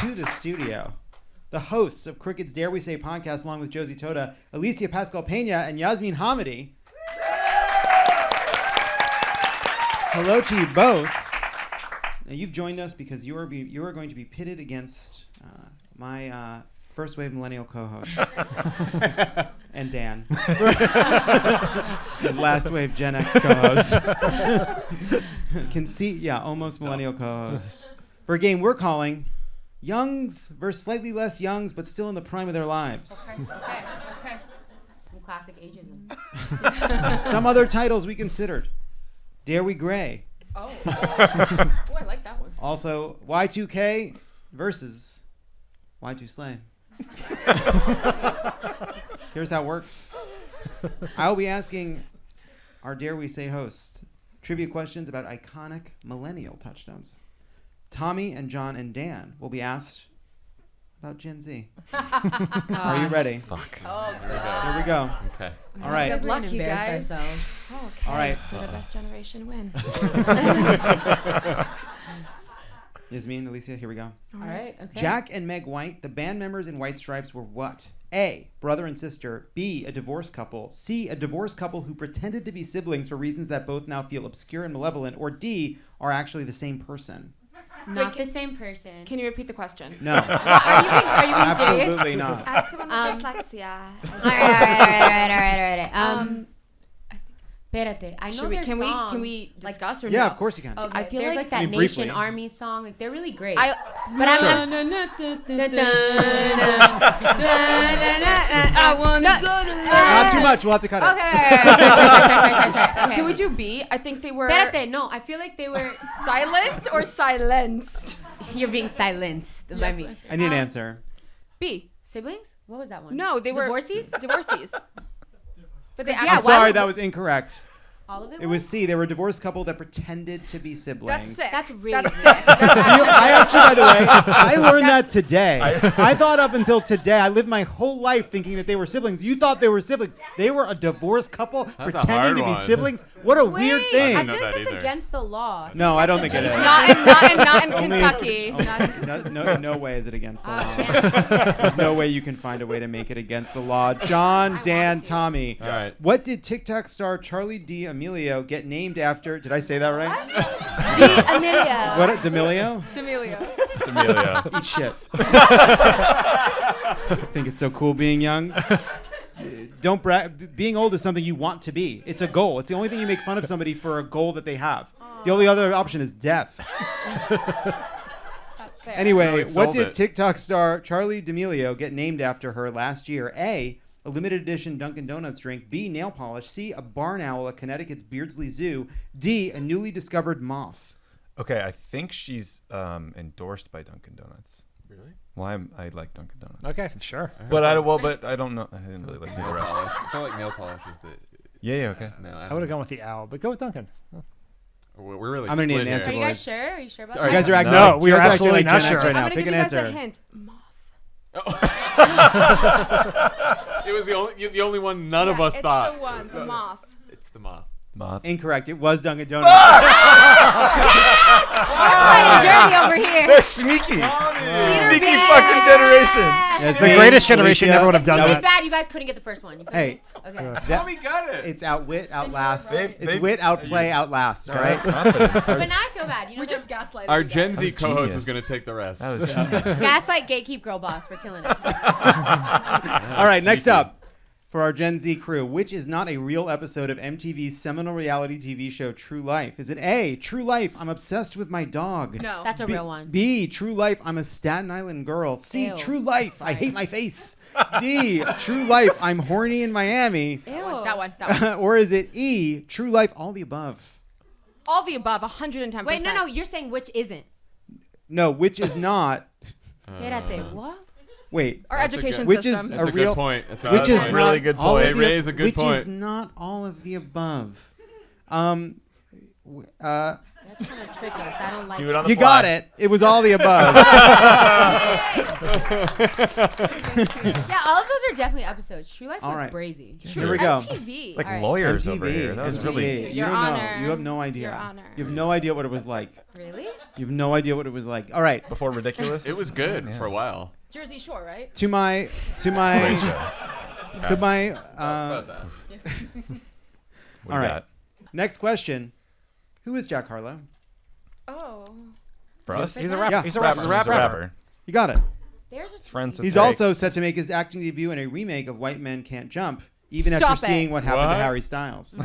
to the studio. The hosts of Crooked's Dare We Say podcast, along with Josie Tota, Alicia Pascal Pena, and Yasmin Hamidi. Hello to you both. Now, you've joined us because you are going to be pitted against my first wave millennial co-host and Dan, and last wave Gen X co-host. Almost millennial co-host. For a game we're calling Youngs versus Slightly Less Youngs, but still in the prime of their lives. Okay. Some classic ageism. Some other titles we considered. Dare We Gray. Oh. Oh, I like that one. Also, Y2K versus Y2 Slay. Here's how it works. I'll be asking our Dare We Say host trivia questions about iconic millennial touchdowns. Tommy and John and Dan will be asked about Gen Z. Are you ready? Fuck. Oh, Here we go. Okay. All right. Good luck, you guys. Okay. All right. May the best generation win. Yasmin, Alicia, here we go. All right. Okay. Jack and Meg White, the band members in White Stripes, were what? A, brother and sister. B, a divorced couple. C, a divorced couple who pretended to be siblings for reasons that both now feel obscure and malevolent. Or D, are actually the same person. Not the same person. Can you repeat the question? No. Are you being serious? Absolutely not. Ask someone with dyslexia. All right. Espérate. I know their songs. Can we discuss or no? Yeah, of course you can. Okay. I feel There's like that mean, Nation briefly. Army song. Like they're really great. I wanna go to Not too much. We'll have to cut it. Sorry. Can we do B? I think they were Espérate. No, I feel like they were silent or silenced. You're being silenced by me. I need an answer. B. Siblings? What was that one? No, they were divorcees. Divorcees. But they I'm sorry, that was incorrect. All of it. It was C. They were a divorced couple that pretended to be siblings. That's sick. That's really That's sick. sick. That's I actually, by the way, I learned that today. I thought up until today, I lived my whole life thinking that they were siblings. You thought they were siblings. They were a divorced couple a pretending hard to be one. siblings. What a weird thing. I feel like that's against the law. No, I don't think it is. not in Only- Kentucky. No way is it against the law. There's no way you can find a way to make it against the law. John, Dan, Tommy. All right. What did TikTok star Charlie D'Amelio get named after? Did I say that right? D'Amelio. What? D'Amelio? D'Amelio. Eat shit. I think it's so cool being young. Don't brag. Being old is something you want to be. It's a goal. It's the only thing you make fun of somebody for a goal that they have. The only other option is death. That's fair. Anyway, he what sold did it. TikTok star Charlie D'Amelio get named after her last year? A, a limited edition Dunkin' Donuts drink. B, nail polish. C, a barn owl at Connecticut's Beardsley Zoo. D, a newly discovered moth. Okay, I think she's endorsed by Dunkin' Donuts. Really? Well, I like Dunkin' Donuts. Okay, sure. But I don't know. I didn't really listen to the rest. I feel like nail polish is the. Yeah, okay. No, I would have gone with the owl, but go with Duncan. We're really. I'm gonna need split an answer, here. Are you guys sure? Are you sure about All right, You guys are acting. No, like, we you are guys absolutely acting not like Gen X sure. right now. I'm gonna Pick give an you guys answer. a hint. Moth. It was the only one none of us it's thought. the one. The moth. It's the moth. Moth. Incorrect. It was Dunkin' Donuts. Dirty over here. They're sneaky. Sneaky fucking generation. Yes, The greatest generation never would have done It was that. bad. You guys couldn't get the first one. You Hey. couldn't? Okay. Tommy got it. It's outwit, outlast. They- It's wit, outplay, outlast. All right. Confidence. But now I feel bad. You know, We just gaslighted Our you guys. Gen Z That was co-host genius. is going to take the rest. That was genius. gaslight, gatekeep, girl boss. We're killing it. All right. Next up, for our Gen Z crew, which is not a real episode of MTV's seminal reality TV show True Life? Is it A, True Life, I'm obsessed with my dog? No. That's a real one. B, True Life, I'm a Staten Island girl. C, Ew. True Life, I hate my face. D, True Life, I'm horny in Miami. That one. Or is it E, True Life, all the above? All the above, 110%. Wait, no, you're saying which isn't. No, which is not. Espérate, what? Wait. Our education which system. is That's a a real good point. That's a which good is point. not Really good all point. of They the- raise a good which point. is not all of the above. That's trying to trick us. I don't like Do it on the You fly. got it. It was all the above. Yeah, all of those are definitely episodes. True Life All was right. brazy. Here we go. MTV. Like All right. lawyers MTV, over here. That was MTV. really. You Your don't Honor. know. You have no idea. Your Honor. You have no idea what it was like. Really? You have no idea what it was like. All right. Before ridiculous. It was good for a while. Jersey Shore, right? To my Great show. to my About that. What all do you right. got? Next question. Who is Jack Harlow? Oh. For us? He's a rapper. Yeah. He's a He's rapper. a rapper. You got it. There's He's friends with He's Drake. also set to make his acting debut in a remake of White Men Can't Jump, even Stop after it. seeing what happened What? to Harry Styles.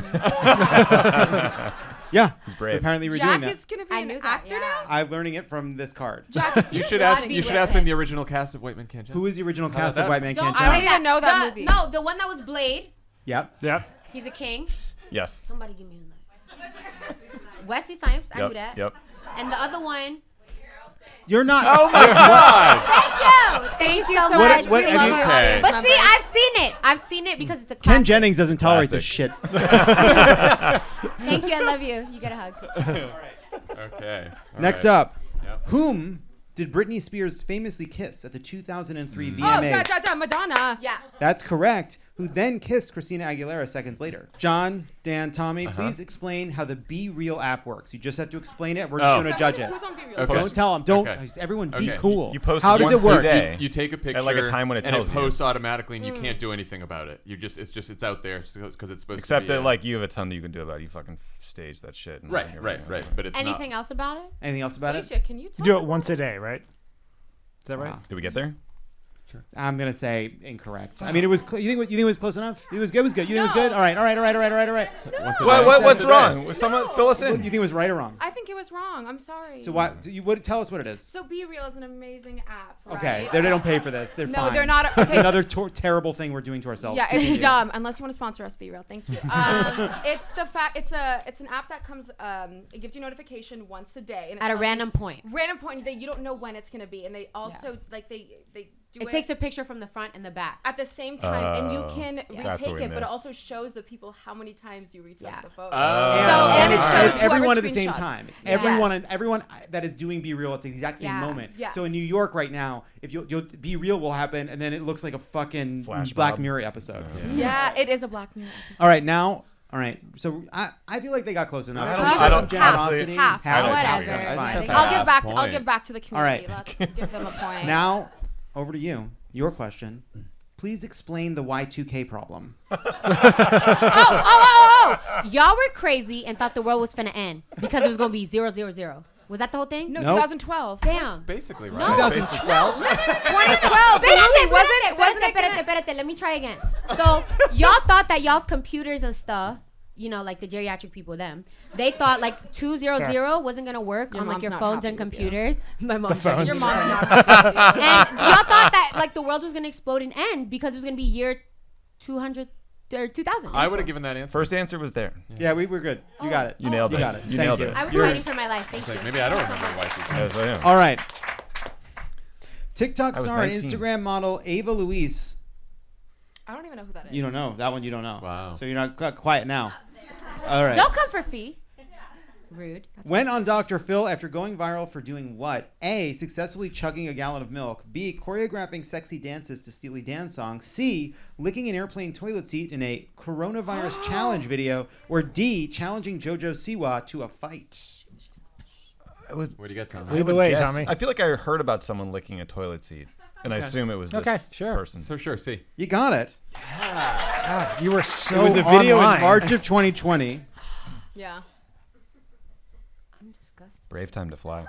Yeah. He's brave. Apparently redoing Jack that. is going to be I an knew that, actor yeah. now? I'm learning it from this card. Jack, You should gotta ask. be You should with ask them us. the original cast of White Men Can't Jump. Who is the original How cast about of that? White Men Don't Can't I Jump? don't even know that the, movie. No, the one that was Blade. Yep. Yep. He's a king. Yes. Somebody give me a knife. Wesley Snipes. I knew that. Yep. And the other one. You're not. Oh my God! Thank you so What- much. what We have love you- our Okay. audience But members. see, I've seen it. I've seen it because it's a Ken classic. Jennings doesn't tolerate Classic. this shit. Thank you. I love you. You get a hug. Okay. All Next right. up, Yep. whom did Britney Spears famously kiss at the 2003 Oh, VMAs? Madonna. Yeah. That's correct. Who then kissed Christina Aguilera seconds later? John, Dan, Tommy, please explain how the Be Real app works. You just have to explain it. We're just Oh. going to judge it. Who's on Be Real? Okay. Don't tell them. Don't. Okay. Everyone be Okay. cool. You post how does once it work? a day. You take a picture At like a time when it and tells it you. posts automatically, and you can't do anything about it. It's out there because it's supposed Except to be. that like you have a ton that you can do about it. You fucking stage that shit. And Right. everything. But it's Anything not. else about it? Anything else about it? Alicia, can you tell You do it once a day, right? Is that right? Wow. Did we get there? I'm gonna say incorrect. I mean, it was. You think it was close enough? It was good. It was good. You think it was good? All right. Once a day. What's wrong? Was someone fill us in? You think it was right or wrong? I think it was wrong. I'm sorry. So why? Tell us what it is. So Be Real is an amazing app. Right? Okay, they don't pay for this. They're No, fine. they're not. It's Okay. another terrible thing we're doing to ourselves. Yeah, Continue. it's dumb. Unless you want to sponsor us, Be Real. Thank you. It's the fact. It's an app that comes. It gives you notification once a day. And it At a tells you- random point. Random point that you don't know when it's gonna be, and they also like they do It takes a picture from the front and the back. at the same time, and you can That's retake what we it, but it missed. also shows the people how many times you retook Yeah. the photo. And it it's shows everyone whoever at the same screenshots. time. It's Yes. everyone that is doing Be Real at the exact same Yeah. moment. Yes. So in New York right now, if you'll Be Real will happen, and then it looks like a fucking Flash Black mob. Mirror episode. Yeah, it is a Black Mirror episode. All right, now. All right, so I feel like they got close enough. I don't- Generosity. half. Half. Whatever. Okay, fine. That's I'll a give half back. point. I'll give back to the community. All right. Let's give them a point. Now, over to you. Your question. Please explain the Y2K problem. Y'all were crazy and thought the world was finna end because it was gonna be 000. Was that the whole thing? No, Nope. 2012. Damn. Basically, right? 2012. 2012. The movie wasn't it gonna- Espérate, let me try again. So y'all thought that y'all's computers and stuff, you know, like the geriatric people, they thought like 200 wasn't gonna work Your on like mom's your not phones happy and with you. computers. My mom's phones. Your mom's not happy. and y'all thought that like the world was gonna explode and end because it was gonna be year 200 or 2000. I would have given that answer. First answer was there. Yeah, we're good. You got it. You nailed it. You got it. You Thank nailed you. it. I was You're- fighting for my life. Thank It's you. like, maybe I don't remember Y2K. Yes, I am. All right. TikTok I was star and 19. Instagram model Ava Louise. I don't even know who that is. You don't know. That one you don't know. Wow. So you're not quiet now. All right. Don't come for fee. Rude. Went on Dr. Phil after going viral for doing what? A. Successfully chugging a gallon of milk. B. Choreographing sexy dances to Steely Dan songs. C. Licking an airplane toilet seat in a coronavirus challenge video. Or D. Challenging JoJo Siwa to a fight. What do you got, Tom? Lead the way, Tommy. I feel like I heard about someone licking a toilet seat, and I assume it was this person. So sure, see. You got it. God, you were so It was a video online. in March of 2020. Yeah. I'm disgusted. Brave time to fly.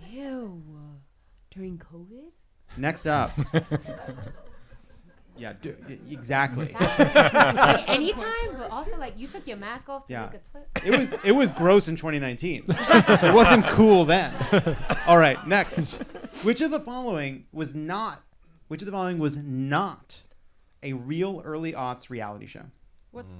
Ew. During COVID? Next up. Yeah, exactly. Like, anytime, but also like you took your mask off to make a tweet. It was gross in 2019. It wasn't cool then. All right, next. Which of the following was not a real early aughts reality show? What's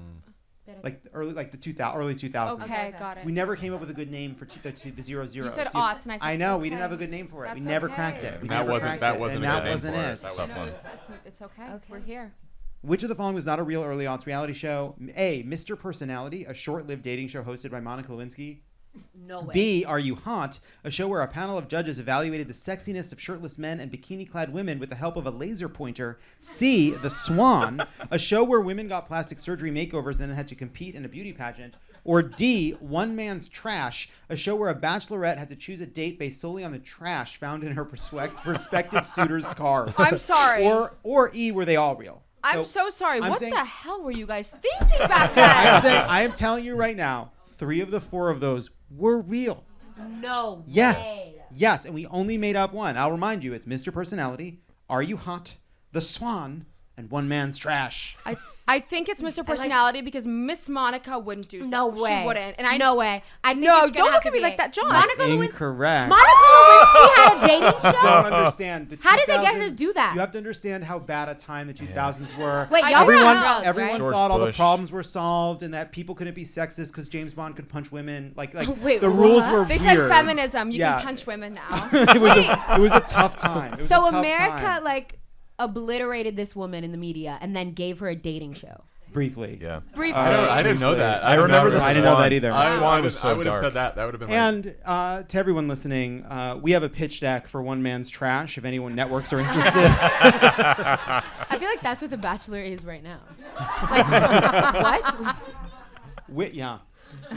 like the early 2000s? Okay, got it. We never came up with a good name for the 00. You said aughts, and I said I know okay. we didn't have a good name for it. That's we never okay. cracked it. That wasn't it. a And good that name wasn't for it. it. That was fun. It's okay. We're here. Which of the following was not a real early aughts reality show? A. Mr. Personality, a short-lived dating show hosted by Monica Lewinsky. No way. B. Are You Hot? A show where a panel of judges evaluated the sexiness of shirtless men and bikini-clad women with the help of a laser pointer. C. The Swan, a show where women got plastic surgery makeovers and then had to compete in a beauty pageant. Or D. One Man's Trash, a show where a bachelorette had to choose a date based solely on the trash found in her prospective suitors' cars. I'm sorry. Or E. Were they all real? I'm so sorry. I'm What saying- the hell were you guys thinking back then? I am telling you right now, 3 of the 4 of those were real. No Yes. way. Yes, and we only made up one. I'll remind you, it's Mr. Personality, Are You Hot? The Swan, and One Man's Trash. I think it's Mr. Personality because Miss Monica wouldn't do so. No way. She wouldn't. And I No way. I think No, it's gonna don't have look to at me be like a- that, John. Monica Incorrect. Lewinsky had a dating show? Don't understand. The How did they get her to 2000s do that? You have to understand how bad a time the 2000s were. Wait, y'all were on drugs, everyone right? George thought all the Bush. problems were solved and that people couldn't be sexist because James Bond could punch women. Like Wait, the rules what? were They weird. said feminism. You Yeah. can punch women now. it was a tough time. It was So a tough America time. like obliterated this woman in the media and then gave her a dating show. Briefly. Yeah. Briefly. I didn't know that. I remember the I didn't know that either. Swan was so I would have dark. said that. That would have been. And to everyone listening, we have a pitch deck for One Man's Trash if anyone networks are interested. I feel like that's what The Bachelor is right now. Like, what?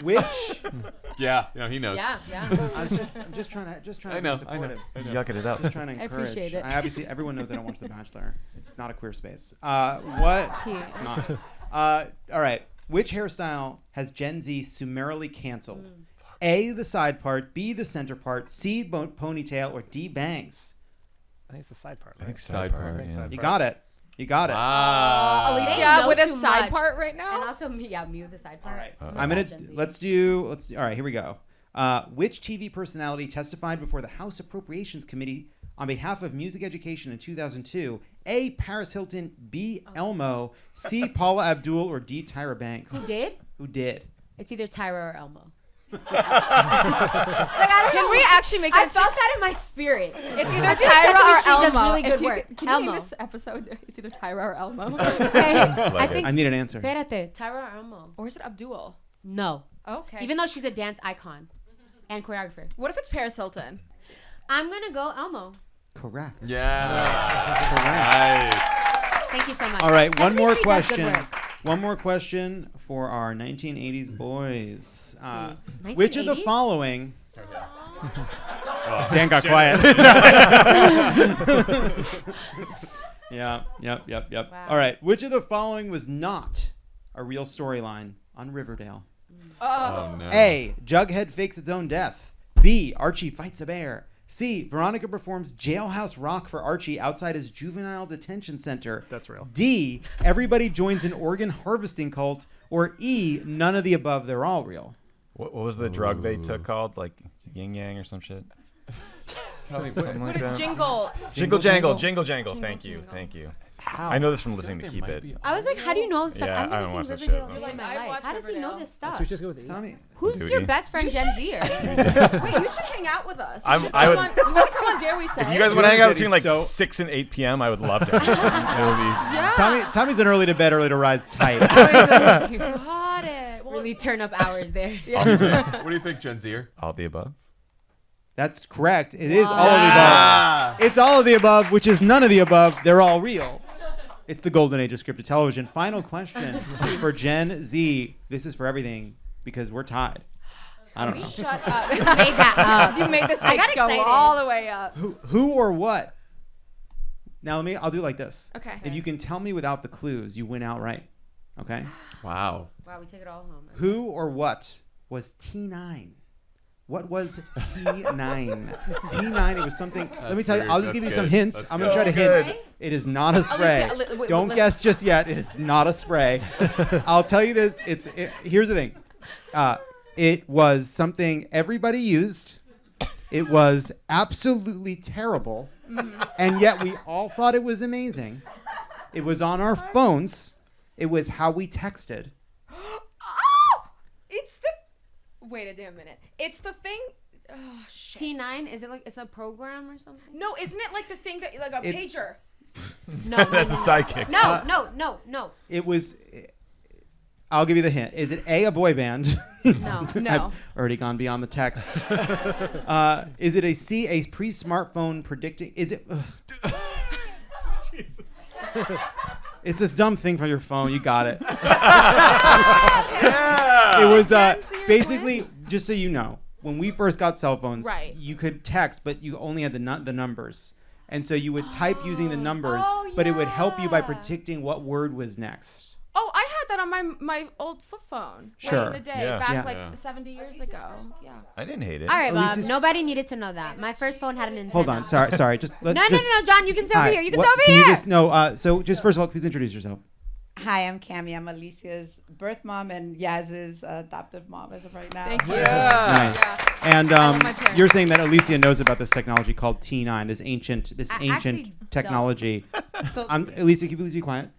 Which Yeah, he knows. Yeah. I'm just trying to I know, be I know. supportive. Yucking it up. Just trying to I encourage. appreciate it. Obviously, everyone knows I don't watch The Bachelor. It's not a queer space. What? Not. All right. Which hairstyle has Gen Z summarily canceled? A, the side part, B, the center part, C, ponytail, or D, bangs? I think it's the side part. I Right? think side part. think Yeah. side You part. got it. You got it. Ah. They Alicia know with a too side much. part right now. And also me with the side part. All right. I'm I'm not gonna Gen Z. let's do. All right, here we go. Which TV personality testified before the House Appropriations Committee on behalf of music education in 2002? A. Paris Hilton, B. Elmo, C. Paula Abdul, or D. Tyra Banks? Who did? Who did? It's either Tyra or Elmo. Can we actually make I it? felt that in my spirit. It's either I feel Tyra Sesame or Street does Elmo. really good If you work. can Elmo. you name this episode? It's either Tyra or Elmo. Okay. I think. I need an answer. Espérate, Tyra or Elmo? Or is it Abdul? No. Okay. Even though she's a dance icon and choreographer. What if it's Paris Hilton? I'm gonna go Elmo. Correct. Yeah. Correct. Thank you so much. All right, one Sesame more Street does good question. work. One more question for our 1980s boys. Which of the 1980s? following? Dan got quiet. Yep. Wow. All right. Which of the following was not a real storyline on Riverdale? Oh no. A. Jughead fakes its own death. B. Archie fights a bear. C. Veronica performs Jailhouse Rock for Archie outside his juvenile detention center. That's real. D. Everybody joins an organ harvesting cult. Or E. None of the above. They're all real. What was the drug they took called? Like yin yang or some shit? Tell me Something like that. Jingle. Jingle jangle. Jingle jangle. Thank you. Jingle. Thank you. How? I know this from listening to Keep It. I was like, how do you know this stuff? Yeah, I've I never don't watch seen that Riverdale shit. in my I life. watch How does he know Riverdale. this stuff? So we just go with it. Tommy. Who's Duty. your best friend, Gen Zer? Wait, you should hang out with us. You I would. want to come on Dare We Say? If you guys want to hang out He's between like so- 6 and 8 p.m., I would love to. It would be. Yeah. Tommy's an early to bed, early to rise type. Got it. Well, Really turn up hours there. What do you think, Gen Zer? All the above. That's correct. It is all of the above. It's all of the above, which is none of the above. They're all real. It's the golden age of scripted television. Final question for Gen Z. This is for everything because we're tied. I don't know. Shut up. You made that up. You made the I stakes got go excited. all the way up. Who or what? Now I'll do it like this. Okay. If you can tell me without the clues, you win outright. Okay? Wow. Wow, we take it all home. Who or what was T9? What was T9? T9, it was something. Let me tell you, rude. I'll just give you That's some good. hints. That's I'm going to so try to good. hint. It is not a spray. Alicia, Don't listen. guess just yet. It is not a spray. I'll tell you this. Here's the thing. It was something everybody used. It was absolutely terrible. And yet we all thought it was amazing. It was on our phones. It was how we texted. It's the. Wait a damn minute. It's the thing. Oh shit. T9, is it like it's a program or something? No, isn't it like the thing that like a It's- pager? No, That's a sidekick. No. It was. I'll give you the hint. Is it A boy band? No. I've already gone beyond the text. Is it a C, a pre-smartphone predicting? Is it? It's this dumb thing from your phone. You got it. It was basically, just so you know, when we first got cell phones, Right. you could text, but you only had the numbers. And so you would type using the numbers, but it would help you by predicting what word was next. Oh, I had that on my old flip phone. Way Sure. in the day, Yeah. back Yeah. like 70 years ago. Yeah. I didn't hate it. All right, Bob. Alicia's- Nobody needed to know that. My first phone had an antenna. Hold on. Sorry. Just No, John. You can sit over Hi, here. You can what- sit over can here. you just no? So just first of all, please introduce yourself. Hi, I'm Cammie. I'm Alicia's birth mom and Yaz's adoptive mom as of right now. Thank you. Nice. And love my parents. you're saying that Alicia knows about this technology called T9, this ancient I actually technology. So Alicia, can you please be quiet?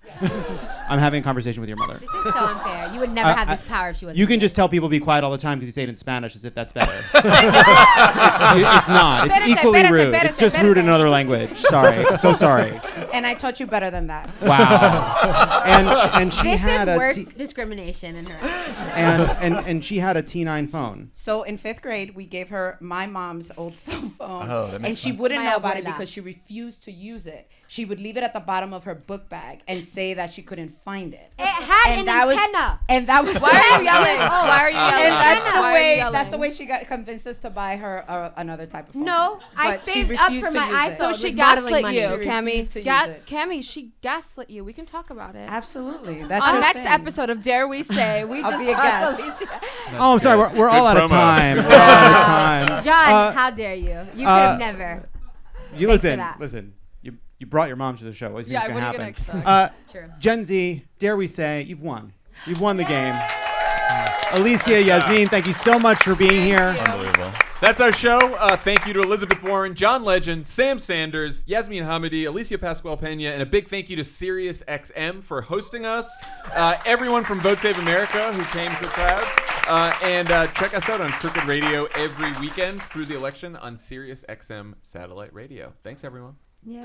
I'm having a conversation with your mother. This is so unfair. You would never have this power if she wasn't. You can here. just tell people be quiet all the time because you say it in Spanish as if that's better. It's not. It's equally rude. It's just rude in another language. Sorry. So sorry. and I taught you better than that. Wow. And she This had is a work discrimination in her. Action. and she had a T9 phone. So in 5th grade, we gave her my mom's old cell phone, Oh, that makes and she sense. wouldn't My know about it abuela. because she refused to use it. She would leave it at the bottom of her book bag and say that she couldn't find it. It had And an that was- antenna. And that was Why are you yelling? Why are you yelling? And that's the Why are you way. yelling? That's the way she got convinced us to buy her another type of phone. No, I But she saved up refused for to my use it. iPhone. So she with modeling gaslit money. you, She refused to Cammy. use it. Cammy, she gaslit you. We can talk about it. Absolutely. That's On her next thing. episode of Dare We Say, we I'll be a discuss guest. Alicia. Oh, I'm sorry. We're all out of promo. time. We're all out of time. John, how dare you? You could have never. You Thanks for listen. that. Listen. You brought your mom to the show. What's Yeah, going to what are you happen? gonna expect? True. Gen Z, dare we say, you've won. You've won the game. Alicia, Yasmin, thank you so much for being here. Unbelievable. That's our show. Thank you to Elizabeth Warren, John Legend, Sam Sanders, Yasmin Hamidi, Alicia Pascual Pena, and a big thank you to SiriusXM for hosting us. Everyone from Vote Save America who came to the crowd. And check us out on Crooked Radio every weekend through the election on SiriusXM satellite radio. Thanks, everyone. Yay.